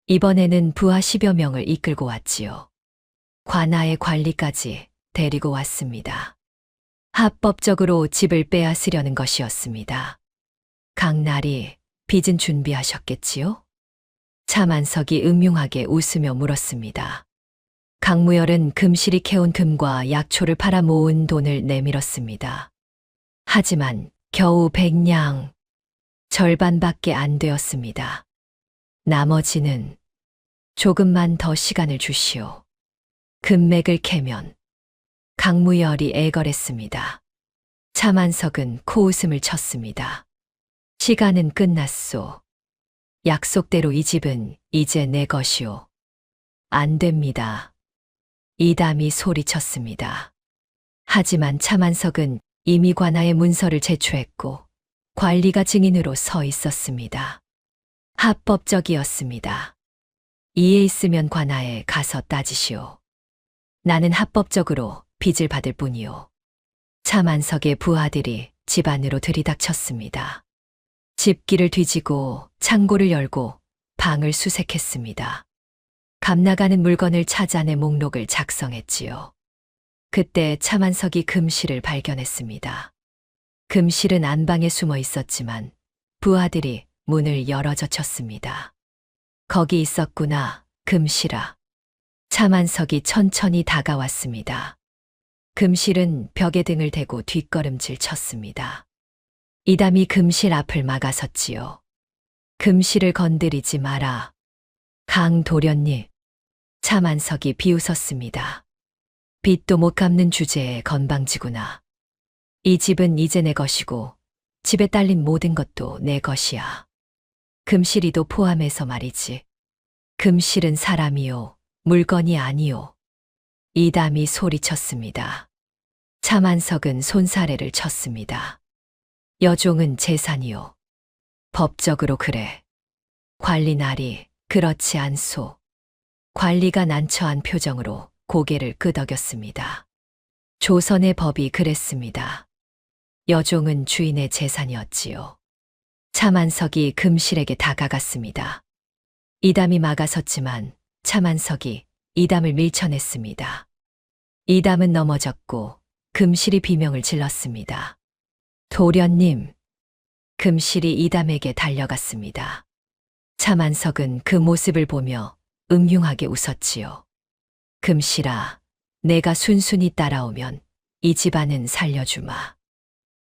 이번에는 부하 10여 명을 이끌고 왔지요. 관아의 관리까지 데리고 왔습니다. 합법적으로 집을 빼앗으려는 것이었습니다. 강날이 빚은 준비하셨겠지요? 차만석이 음흉하게 웃으며 물었습니다. 강무열은 금실이 캐온 금과 약초를 팔아 모은 돈을 내밀었습니다. 하지만 겨우 100냥, 절반밖에 안 되었습니다. 나머지는 조금만 더 시간을 주시오. 금맥을 캐면 강무열이 애걸했습니다. 차만석은 코웃음을 쳤습니다. 시간은 끝났소. 약속대로 이 집은 이제 내 것이오. 안 됩니다. 이담이 소리쳤습니다. 하지만 차만석은 이미 관아의 문서를 제출했고 관리가 증인으로 서 있었습니다. 합법적이었습니다. 이해 있으면 관아에 가서 따지시오. 나는 합법적으로 빚을 받을 뿐이오. 차만석의 부하들이 집 안으로 들이닥쳤습니다. 집기를 뒤지고 창고를 열고 방을 수색했습니다. 감나가는 물건을 찾아내 목록을 작성했지요. 그때 차만석이 금실을 발견했습니다. 금실은 안방에 숨어 있었지만 부하들이 문을 열어젖혔습니다. 거기 있었구나, 금실아. 차만석이 천천히 다가왔습니다. 금실은 벽에 등을 대고 뒷걸음질 쳤습니다. 이담이 금실 앞을 막아섰지요. 금실을 건드리지 마라. 강도련님. 차만석이 비웃었습니다. 빚도 못 갚는 주제에 건방지구나. 이 집은 이제 내 것이고 집에 딸린 모든 것도 내 것이야. 금실이도 포함해서 말이지. 금실은 사람이요, 물건이 아니요. 이담이 소리쳤습니다. 차만석은 손사래를 쳤습니다. 여종은 재산이요. 법적으로 그래. 관리날이 그렇지 않소. 관리가 난처한 표정으로 고개를 끄덕였습니다. 조선의 법이 그랬습니다. 여종은 주인의 재산이었지요. 차만석이 금실에게 다가갔습니다. 이담이 막아섰지만 차만석이 이담을 밀쳐냈습니다. 이담은 넘어졌고 금실이 비명을 질렀습니다. 도련님. 금실이 이담에게 달려갔습니다. 차만석은 그 모습을 보며 음흉하게 웃었지요. 금실아, 내가 순순히 따라오면 이 집안은 살려주마.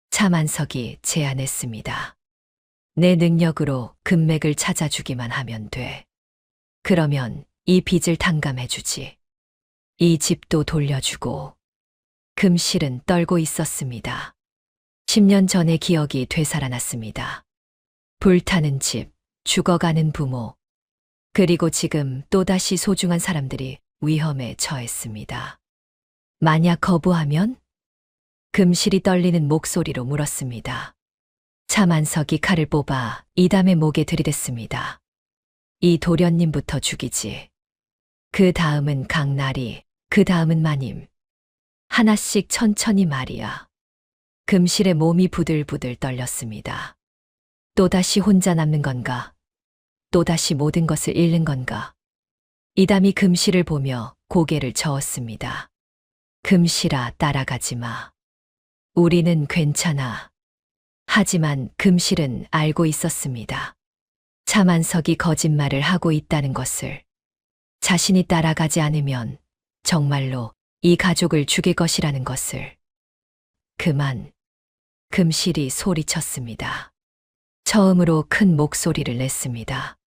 차만석이 제안했습니다. 내 능력으로 금맥을 찾아주기만 하면 돼. 그러면 이 빚을 탕감해주지. 이 집도 돌려주고. 금실은 떨고 있었습니다. 10년 전의 기억이 되살아났습니다. 불타는 집, 죽어가는 부모, 그리고 지금 또다시 소중한 사람들이 위험에 처했습니다. 만약 거부하면? 금실이 떨리는 목소리로 물었습니다. 차만석이 칼을 뽑아 이담의 목에 들이댔습니다. 이 도련님부터 죽이지. 그 다음은 강나리, 그 다음은 마님. 하나씩 천천히 말이야. 금실의 몸이 부들부들 떨렸습니다. 또다시 혼자 남는 건가? 또다시 모든 것을 잃는 건가? 이담이 금실을 보며 고개를 저었습니다. 금실아, 따라가지 마. 우리는 괜찮아. 하지만 금실은 알고 있었습니다. 차만석이 거짓말을 하고 있다는 것을. 자신이 따라가지 않으면 정말로 이 가족을 죽일 것이라는 것을. 그만. 금실이 소리쳤습니다. 처음으로 큰 목소리를 냈습니다.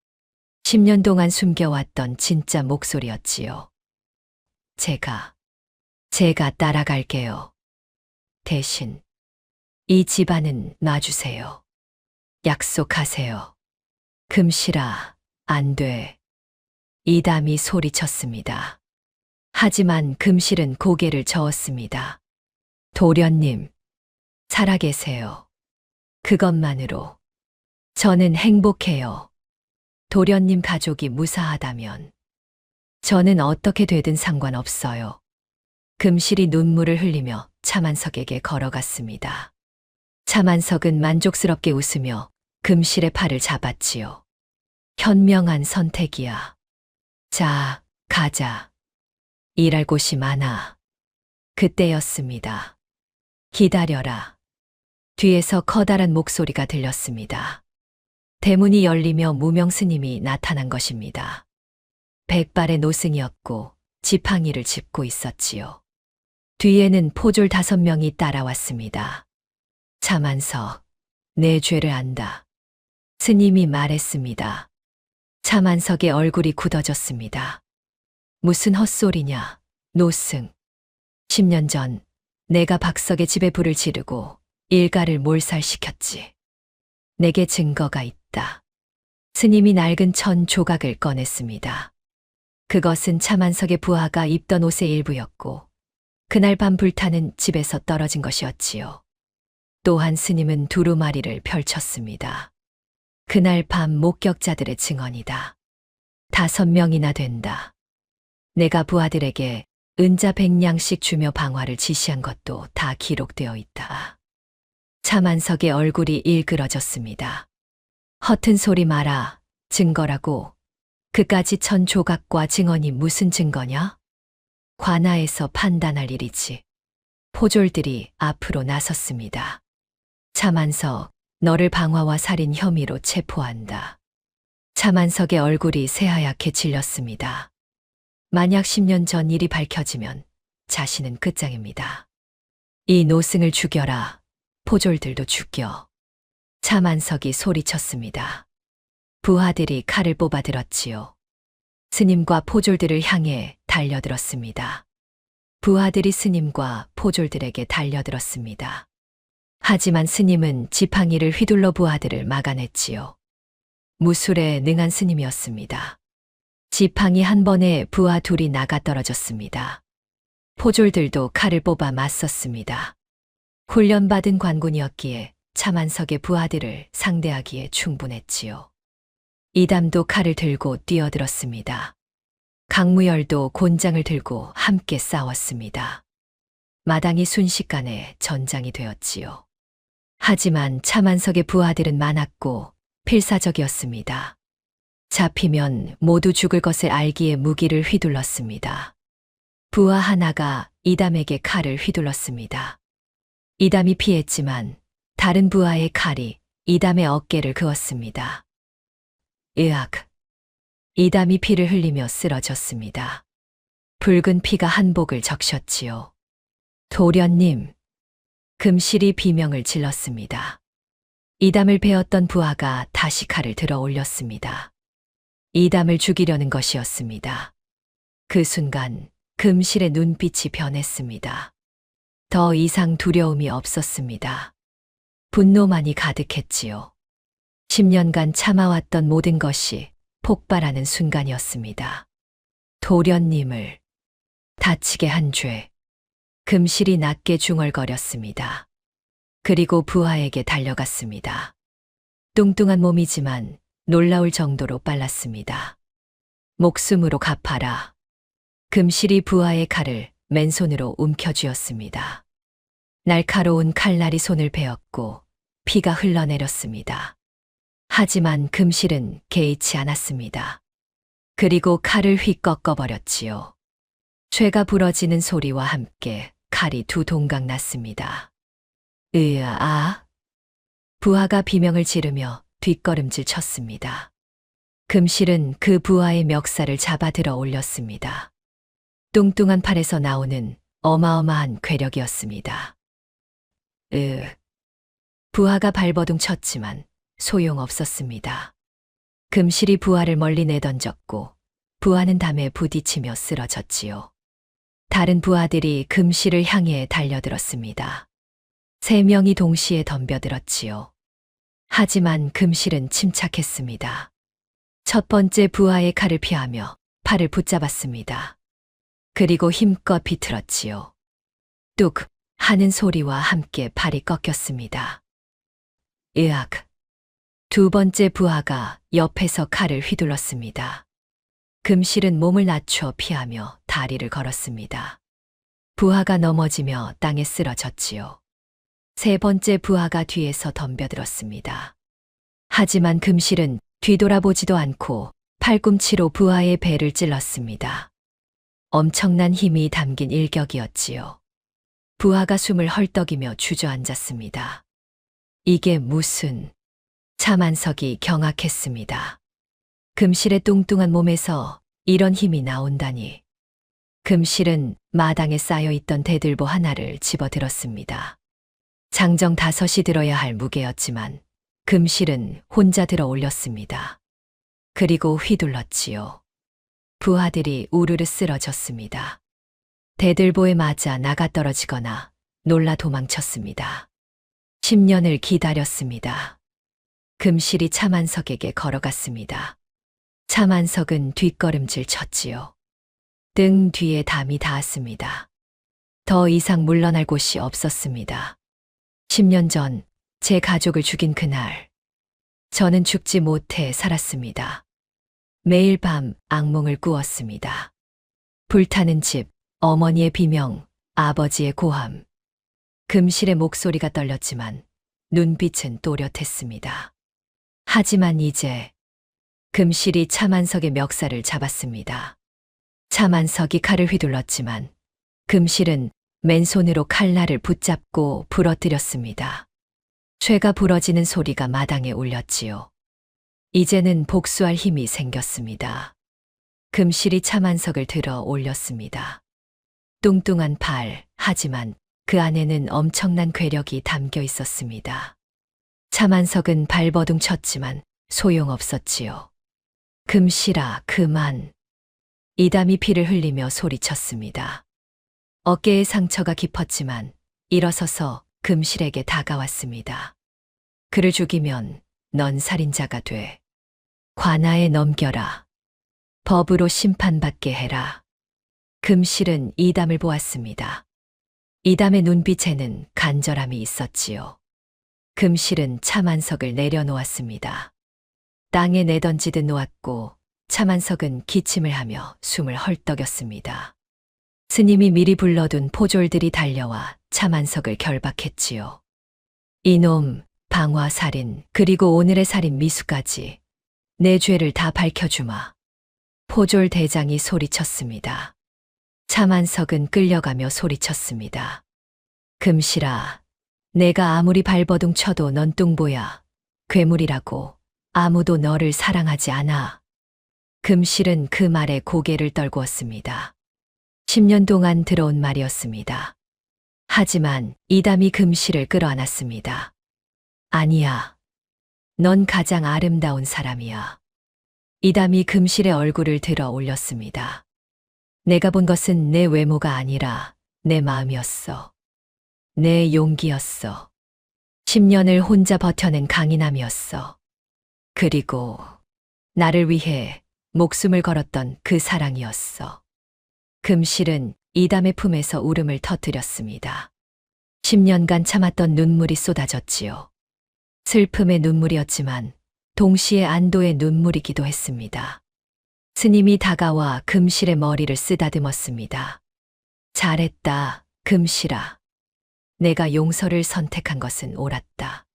10년 동안 숨겨왔던 진짜 목소리였지요. 제가 따라갈게요. 대신 이 집안은 놔주세요. 약속하세요. 금실아, 안 돼. 이담이 소리쳤습니다. 하지만 금실은 고개를 저었습니다. 도련님, 살아계세요. 그것만으로 저는 행복해요. 도련님 가족이 무사하다면 저는 어떻게 되든 상관없어요. 금실이 눈물을 흘리며 차만석에게 걸어갔습니다. 차만석은 만족스럽게 웃으며 금실의 팔을 잡았지요. 현명한 선택이야. 자, 가자. 일할 곳이 많아. 그때였습니다. 기다려라. 뒤에서 커다란 목소리가 들렸습니다. 대문이 열리며 무명스님이 나타난 것입니다. 백발의 노승이었고 지팡이를 짚고 있었지요. 뒤에는 포졸 5명이 따라왔습니다. 차만석, 내 죄를 안다. 스님이 말했습니다. 차만석의 얼굴이 굳어졌습니다. 무슨 헛소리냐, 노승. 10년 전 내가 박석의 집에 불을 지르고 일가를 몰살시켰지. 내게 증거가 있다. 스님이 낡은 천 조각을 꺼냈습니다. 그것은 차만석의 부하가 입던 옷의 일부였고 그날 밤 불타는 집에서 떨어진 것이었지요. 또한 스님은 두루마리를 펼쳤습니다. 그날 밤 목격자들의 증언이다. 5명이나 된다. 내가 부하들에게 은자 100냥씩 주며 방화를 지시한 것도 다 기록되어 있다. 차만석의 얼굴이 일그러졌습니다. 허튼 소리 마라. 증거라고. 그까지 천 조각과 증언이 무슨 증거냐? 관아에서 판단할 일이지. 포졸들이 앞으로 나섰습니다. 차만석, 너를 방화와 살인 혐의로 체포한다. 차만석의 얼굴이 새하얗게 질렸습니다. 만약 10년 전 일이 밝혀지면 자신은 끝장입니다. 이 노승을 죽여라. 포졸들도 죽여. 차만석이 소리쳤습니다. 부하들이 칼을 뽑아 들었지요. 스님과 포졸들을 향해 달려들었습니다. 부하들이 스님과 포졸들에게 달려들었습니다. 하지만 스님은 지팡이를 휘둘러 부하들을 막아냈지요. 무술에 능한 스님이었습니다. 지팡이 한 번에 부하 둘이 나가 떨어졌습니다. 포졸들도 칼을 뽑아 맞섰습니다. 훈련받은 관군이었기에 차만석의 부하들을 상대하기에 충분했지요. 이담도 칼을 들고 뛰어들었습니다. 강무열도 곤장을 들고 함께 싸웠습니다. 마당이 순식간에 전장이 되었지요. 하지만 차만석의 부하들은 많았고 필사적이었습니다. 잡히면 모두 죽을 것을 알기에 무기를 휘둘렀습니다. 부하 하나가 이담에게 칼을 휘둘렀습니다. 이담이 피했지만 다른 부하의 칼이 이담의 어깨를 그었습니다. 으악! 이담이 피를 흘리며 쓰러졌습니다. 붉은 피가 한복을 적셨지요. 도련님! 금실이 비명을 질렀습니다. 이담을 베었던 부하가 다시 칼을 들어 올렸습니다. 이담을 죽이려는 것이었습니다. 그 순간 금실의 눈빛이 변했습니다. 더 이상 두려움이 없었습니다. 분노만이 가득했지요. 10년간 참아왔던 모든 것이 폭발하는 순간이었습니다. 도련님을 다치게 한 죄. 금실이 낮게 중얼거렸습니다. 그리고 부하에게 달려갔습니다. 뚱뚱한 몸이지만 놀라울 정도로 빨랐습니다. 목숨으로 갚아라. 금실이 부하의 칼을 맨손으로 움켜쥐었습니다. 날카로운 칼날이 손을 베었고 피가 흘러내렸습니다. 하지만 금실은 개의치 않았습니다. 그리고 칼을 휙 꺾어버렸지요. 쇠가 부러지는 소리와 함께 칼이 두 동강 났습니다. 으아! 부하가 비명을 지르며 뒷걸음질 쳤습니다. 금실은 그 부하의 멱살을 잡아 들어 올렸습니다. 뚱뚱한 팔에서 나오는 어마어마한 괴력이었습니다. 부하가 발버둥 쳤지만 소용없었습니다. 금실이 부하를 멀리 내던졌고 부하는 담에 부딪히며 쓰러졌지요. 다른 부하들이 금실을 향해 달려들었습니다. 3명이 동시에 덤벼들었지요. 하지만 금실은 침착했습니다. 첫 번째 부하의 칼을 피하며 팔을 붙잡았습니다. 그리고 힘껏 비틀었지요. 뚝 하는 소리와 함께 팔이 꺾였습니다. 으악! 두 번째 부하가 옆에서 칼을 휘둘렀습니다. 금실은 몸을 낮춰 피하며 다리를 걸었습니다. 부하가 넘어지며 땅에 쓰러졌지요. 세 번째 부하가 뒤에서 덤벼들었습니다. 하지만 금실은 뒤돌아보지도 않고 팔꿈치로 부하의 배를 찔렀습니다. 엄청난 힘이 담긴 일격이었지요. 부하가 숨을 헐떡이며 주저앉았습니다. 이게 무슨... 차만석이 경악했습니다. 금실의 뚱뚱한 몸에서 이런 힘이 나온다니. 금실은 마당에 쌓여있던 대들보 하나를 집어들었습니다. 장정 5이 들어야 할 무게였지만 금실은 혼자 들어 올렸습니다. 그리고 휘둘렀지요. 부하들이 우르르 쓰러졌습니다. 대들보에 맞아 나가떨어지거나 놀라 도망쳤습니다. 10년을 기다렸습니다. 금실이 차만석에게 걸어갔습니다. 차만석은 뒷걸음질 쳤지요. 등 뒤에 담이 닿았습니다. 더 이상 물러날 곳이 없었습니다. 10년 전 제 가족을 죽인 그날, 저는 죽지 못해 살았습니다. 매일 밤 악몽을 꾸었습니다. 불타는 집, 어머니의 비명, 아버지의 고함. 금실의 목소리가 떨렸지만 눈빛은 또렷했습니다. 하지만 이제 금실이 차만석의 멱살을 잡았습니다. 차만석이 칼을 휘둘렀지만 금실은 맨손으로 칼날을 붙잡고 부러뜨렸습니다. 쇠가 부러지는 소리가 마당에 울렸지요. 이제는 복수할 힘이 생겼습니다. 금실이 차만석을 들어 올렸습니다. 뚱뚱한 팔, 하지만 그 안에는 엄청난 괴력이 담겨 있었습니다. 차만석은 발버둥 쳤지만 소용없었지요. 금실아, 그만. 이담이 피를 흘리며 소리쳤습니다. 어깨에 상처가 깊었지만 일어서서 금실에게 다가왔습니다. 그를 죽이면 넌 살인자가 돼. 관아에 넘겨라. 법으로 심판받게 해라. 금실은 이담을 보았습니다. 이담의 눈빛에는 간절함이 있었지요. 금실은 차만석을 내려놓았습니다. 땅에 내던지듯 놓았고 차만석은 기침을 하며 숨을 헐떡였습니다. 스님이 미리 불러둔 포졸들이 달려와 차만석을 결박했지요. 이놈, 방화살인, 그리고 오늘의 살인 미수까지 내 죄를 다 밝혀주마. 포졸 대장이 소리쳤습니다. 차만석은 끌려가며 소리쳤습니다. 금실아, 내가 아무리 발버둥 쳐도 넌 뚱보야. 괴물이라고. 아무도 너를 사랑하지 않아. 금실은 그 말에 고개를 떨구었습니다. 10년 동안 들어온 말이었습니다. 하지만 이담이 금실을 끌어안았습니다. 아니야. 넌 가장 아름다운 사람이야. 이담이 금실의 얼굴을 들어 올렸습니다. 내가 본 것은 내 외모가 아니라 내 마음이었어. 내 용기였어. 10년을 혼자 버텨낸 강인함이었어. 그리고 나를 위해 목숨을 걸었던 그 사랑이었어. 금실은 이담의 품에서 울음을 터뜨렸습니다. 10년간 참았던 눈물이 쏟아졌지요. 슬픔의 눈물이었지만 동시에 안도의 눈물이기도 했습니다. 스님이 다가와 금실의 머리를 쓰다듬었습니다. 잘했다, 금실아. 내가 용서를 선택한 것은 옳았다.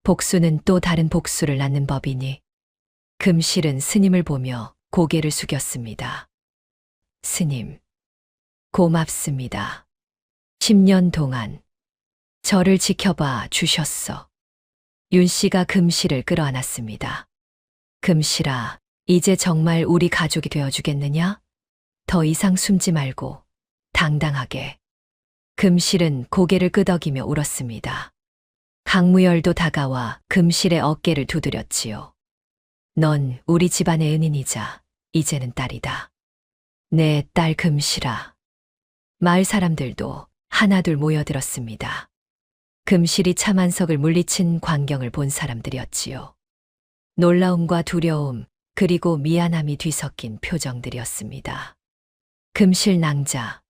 복수는 또 다른 복수를 낳는 법이니. 금실은 스님을 보며 고개를 숙였습니다. 스님, 고맙습니다. 10년 동안 저를 지켜봐 주셨어. 윤 씨가 금실을 끌어안았습니다. 금실아, 이제 정말 우리 가족이 되어주겠느냐? 더 이상 숨지 말고 당당하게. 금실은 고개를 끄덕이며 울었습니다. 강무열도 다가와 금실의 어깨를 두드렸지요. 넌 우리 집안의 은인이자 이제는 딸이다. 내 딸 금실아. 마을 사람들도 하나둘 모여들었습니다. 금실이 차만석을 물리친 광경을 본 사람들이었지요. 놀라움과 두려움, 그리고 미안함이 뒤섞인 표정들이었습니다. 금실 낭자.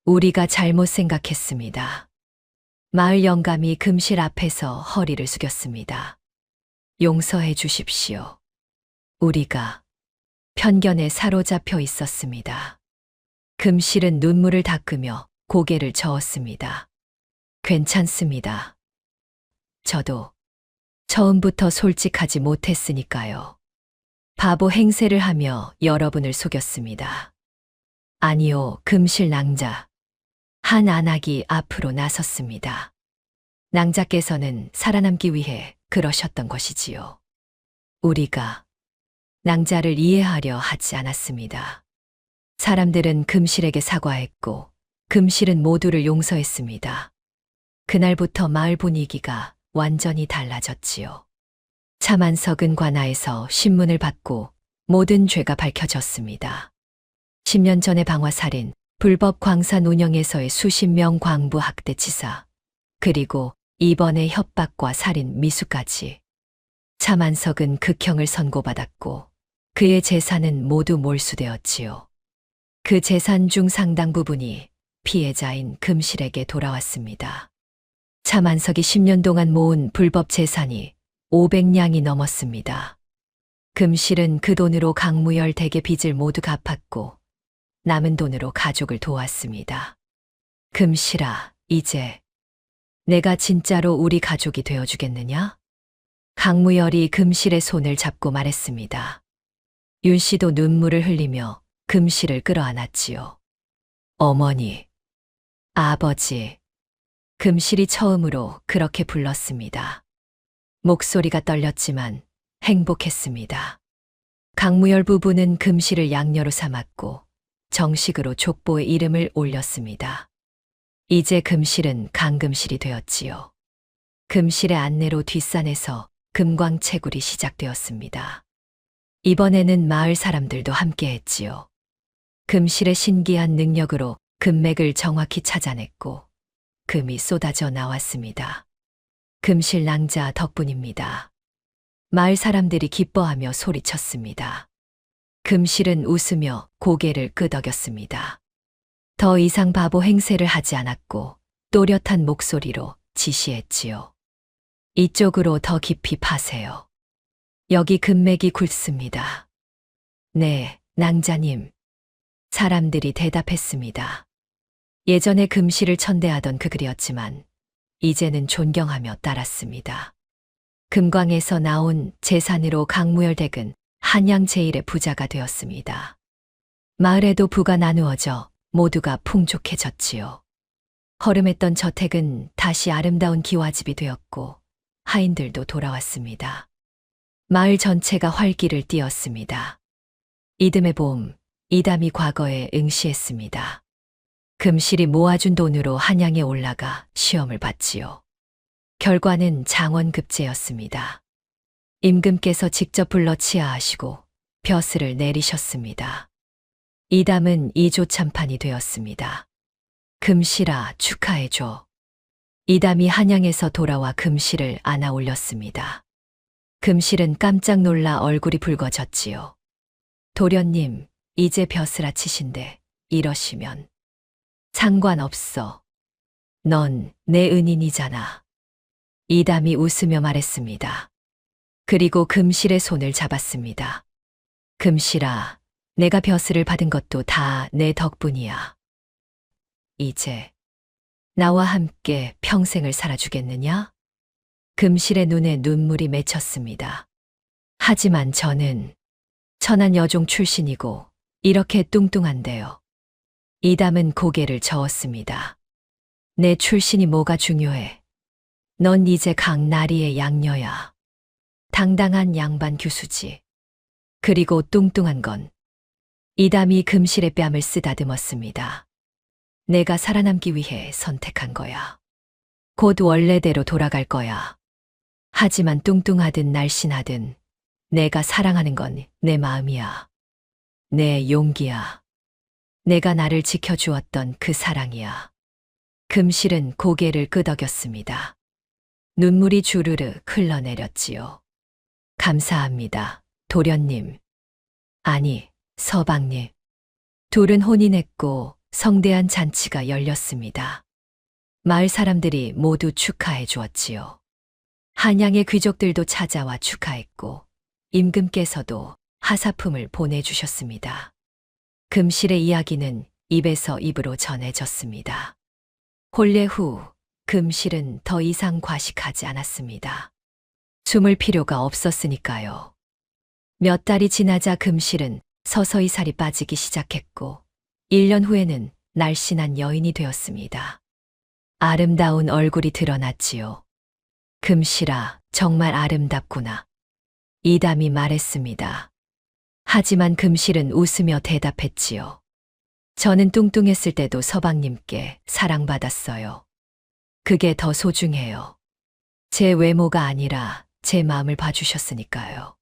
우리가 잘못 생각했습니다. 마을 영감이 금실 앞에서 허리를 숙였습니다. 용서해 주십시오. 우리가 편견에 사로잡혀 있었습니다. 금실은 눈물을 닦으며 고개를 저었습니다. 괜찮습니다. 저도 처음부터 솔직하지 못했으니까요. 바보 행세를 하며 여러분을 속였습니다. 아니요, 금실 낭자. 한 안악이 앞으로 나섰습니다. 낭자께서는 살아남기 위해 그러셨던 것이지요. 우리가 낭자를 이해하려 하지 않았습니다. 사람들은 금실에게 사과했고, 금실은 모두를 용서했습니다. 그날부터 마을 분위기가 완전히 달라졌지요. 차만석은 관아에서 신문을 받고 모든 죄가 밝혀졌습니다. 10년 전의 방화살인, 불법 광산 운영에서의 수십 명 광부 학대치사, 그리고 이번의 협박과 살인 미수까지. 차만석은 극형을 선고받았고 그의 재산은 모두 몰수되었지요. 그 재산 중 상당 부분이 피해자인 금실에게 돌아왔습니다. 차만석이 10년 동안 모은 불법 재산이 500냥이 넘었습니다. 금실은 그 돈으로 강무열 댁의 빚을 모두 갚았고 남은 돈으로 가족을 도왔습니다. 금실아, 이제 내가 진짜로 우리 가족이 되어주겠느냐? 강무열이 금실의 손을 잡고 말했습니다. 윤 씨도 눈물을 흘리며 금실을 끌어안았지요. 어머니, 아버지. 금실이 처음으로 그렇게 불렀습니다. 목소리가 떨렸지만 행복했습니다. 강무열 부부는 금실을 양녀로 삼았고 정식으로 족보에 이름을 올렸습니다. 이제 금실은 강금실이 되었지요. 금실의 안내로 뒷산에서 금광채굴이 시작되었습니다. 이번에는 마을 사람들도 함께했지요. 금실의 신기한 능력으로 금맥을 정확히 찾아냈고 금이 쏟아져 나왔습니다. 금실 낭자 덕분입니다. 마을 사람들이 기뻐하며 소리쳤습니다. 금실은 웃으며 고개를 끄덕였습니다. 더 이상 바보 행세를 하지 않았고 또렷한 목소리로 지시했지요. 이쪽으로 더 깊이 파세요. 여기 금맥이 굵습니다. 네, 낭자님. 사람들이 대답했습니다. 예전에 금실을 천대하던 그 글이었지만 이제는 존경하며 따랐습니다. 금광에서 나온 재산으로 강무열 댁은 한양 제일의 부자가 되었습니다. 마을에도 부가 나누어져 모두가 풍족해졌지요. 허름했던 저택은 다시 아름다운 기와집이 되었고 하인들도 돌아왔습니다. 마을 전체가 활기를 띠었습니다. 이듬해 봄, 이담이 과거에 응시했습니다. 금실이 모아준 돈으로 한양에 올라가 시험을 봤지요. 결과는 장원급제였습니다. 임금께서 직접 불러 치하하시고 벼슬을 내리셨습니다. 이담은 2조 참판이 되었습니다. 금실아, 축하해줘. 이담이 한양에서 돌아와 금실을 안아 올렸습니다. 금실은 깜짝 놀라 얼굴이 붉어졌지요. 도련님, 이제 벼슬아치신데 이러시면 상관없어. 넌 내 은인이잖아. 이담이 웃으며 말했습니다. 그리고 금실의 손을 잡았습니다. 금실아, 내가 벼슬을 받은 것도 다 내 덕분이야. 이제 나와 함께 평생을 살아주겠느냐? 금실의 눈에 눈물이 맺혔습니다. 하지만 저는 천한 여종 출신이고 이렇게 뚱뚱한데요. 이담은 고개를 저었습니다. 내 출신이 뭐가 중요해? 넌 이제 강나리의 양녀야. 당당한 양반 교수지. 그리고 뚱뚱한 건 이담이 금실의 뺨을 쓰다듬었습니다. 내가 살아남기 위해 선택한 거야. 곧 원래대로 돌아갈 거야. 하지만 뚱뚱하든 날씬하든 내가 사랑하는 건 내 마음이야. 내 용기야. 내가 나를 지켜주었던 그 사랑이야. 금실은 고개를 끄덕였습니다. 눈물이 주르르 흘러내렸지요. 감사합니다, 도련님. 아니, 서방님. 둘은 혼인했고 성대한 잔치가 열렸습니다. 마을 사람들이 모두 축하해 주었지요. 한양의 귀족들도 찾아와 축하했고 임금께서도 하사품을 보내주셨습니다. 금실의 이야기는 입에서 입으로 전해졌습니다. 혼례 후 금실은 더 이상 과식하지 않았습니다. 숨을 필요가 없었으니까요. 몇 달이 지나자 금실은 서서히 살이 빠지기 시작했고 1년 후에는 날씬한 여인이 되었습니다. 아름다운 얼굴이 드러났지요. 금실아, 정말 아름답구나. 이담이 말했습니다. 하지만 금실은 웃으며 대답했지요. 저는 뚱뚱했을 때도 서방님께 사랑받았어요. 그게 더 소중해요. 제 외모가 아니라 제 마음을 봐주셨으니까요.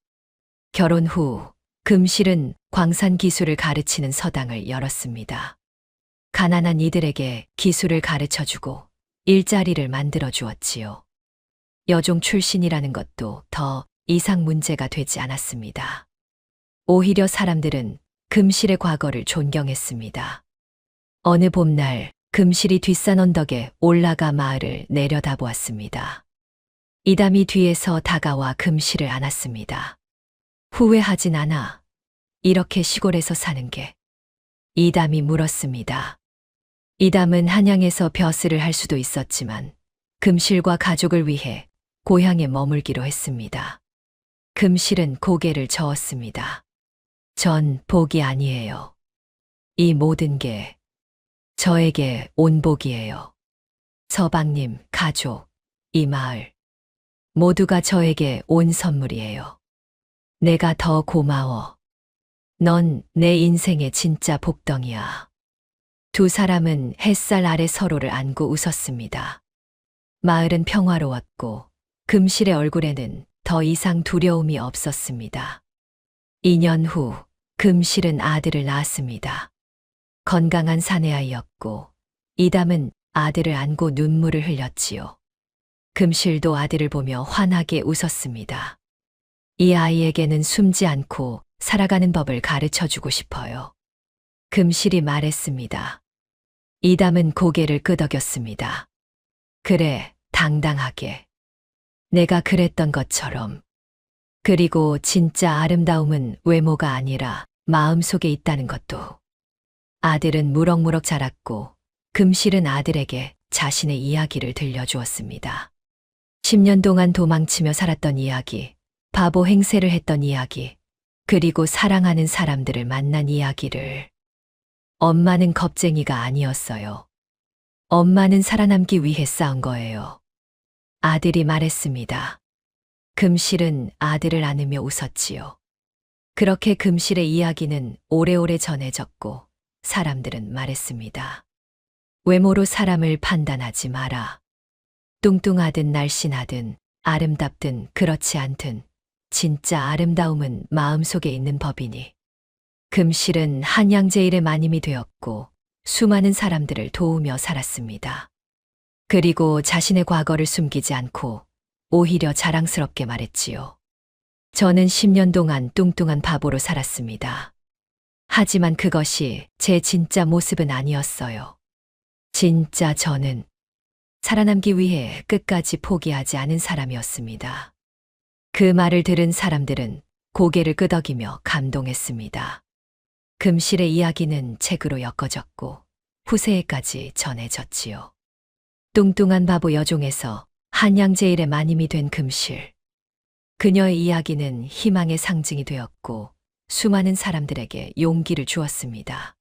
결혼 후 금실은 광산 기술을 가르치는 서당을 열었습니다. 가난한 이들에게 기술을 가르쳐주고 일자리를 만들어 주었지요. 여종 출신이라는 것도 더 이상 문제가 되지 않았습니다. 오히려 사람들은 금실의 과거를 존경했습니다. 어느 봄날 금실이 뒷산 언덕에 올라가 마을을 내려다보았습니다. 이담이 뒤에서 다가와 금실을 안았습니다. 후회하진 않아. 이렇게 시골에서 사는 게. 이담이 물었습니다. 이담은 한양에서 벼슬을 할 수도 있었지만 금실과 가족을 위해 고향에 머물기로 했습니다. 금실은 고개를 저었습니다. 전 복이 아니에요. 이 모든 게 저에게 온 복이에요. 서방님, 가족, 이 마을, 모두가 저에게 온 선물이에요. 내가 더 고마워. 넌 내 인생의 진짜 복덩이야. 두 사람은 햇살 아래 서로를 안고 웃었습니다. 마을은 평화로웠고 금실의 얼굴에는 더 이상 두려움이 없었습니다. 2년 후 금실은 아들을 낳았습니다. 건강한 사내아이였고 이담은 아들을 안고 눈물을 흘렸지요. 금실도 아들을 보며 환하게 웃었습니다. 이 아이에게는 숨지 않고 살아가는 법을 가르쳐주고 싶어요. 금실이 말했습니다. 이담은 고개를 끄덕였습니다. 그래, 당당하게. 내가 그랬던 것처럼. 그리고 진짜 아름다움은 외모가 아니라 마음속에 있다는 것도. 아들은 무럭무럭 자랐고 금실은 아들에게 자신의 이야기를 들려주었습니다. 10년 동안 도망치며 살았던 이야기, 바보 행세를 했던 이야기, 그리고 사랑하는 사람들을 만난 이야기를. 엄마는 겁쟁이가 아니었어요. 엄마는 살아남기 위해 싸운 거예요. 아들이 말했습니다. 금실은 아들을 안으며 웃었지요. 그렇게 금실의 이야기는 오래오래 전해졌고 사람들은 말했습니다. 외모로 사람을 판단하지 마라. 뚱뚱하든 날씬하든 아름답든 그렇지 않든 진짜 아름다움은 마음속에 있는 법이니. 금실은 한양제일의 마님이 되었고 수많은 사람들을 도우며 살았습니다. 그리고 자신의 과거를 숨기지 않고 오히려 자랑스럽게 말했지요. 저는 10년 동안 뚱뚱한 바보로 살았습니다. 하지만 그것이 제 진짜 모습은 아니었어요. 진짜 저는 살아남기 위해 끝까지 포기하지 않은 사람이었습니다. 그 말을 들은 사람들은 고개를 끄덕이며 감동했습니다. 금실의 이야기는 책으로 엮어졌고 후세에까지 전해졌지요. 뚱뚱한 바보 여종에서 한양제일의 마님이 된 금실. 그녀의 이야기는 희망의 상징이 되었고 수많은 사람들에게 용기를 주었습니다.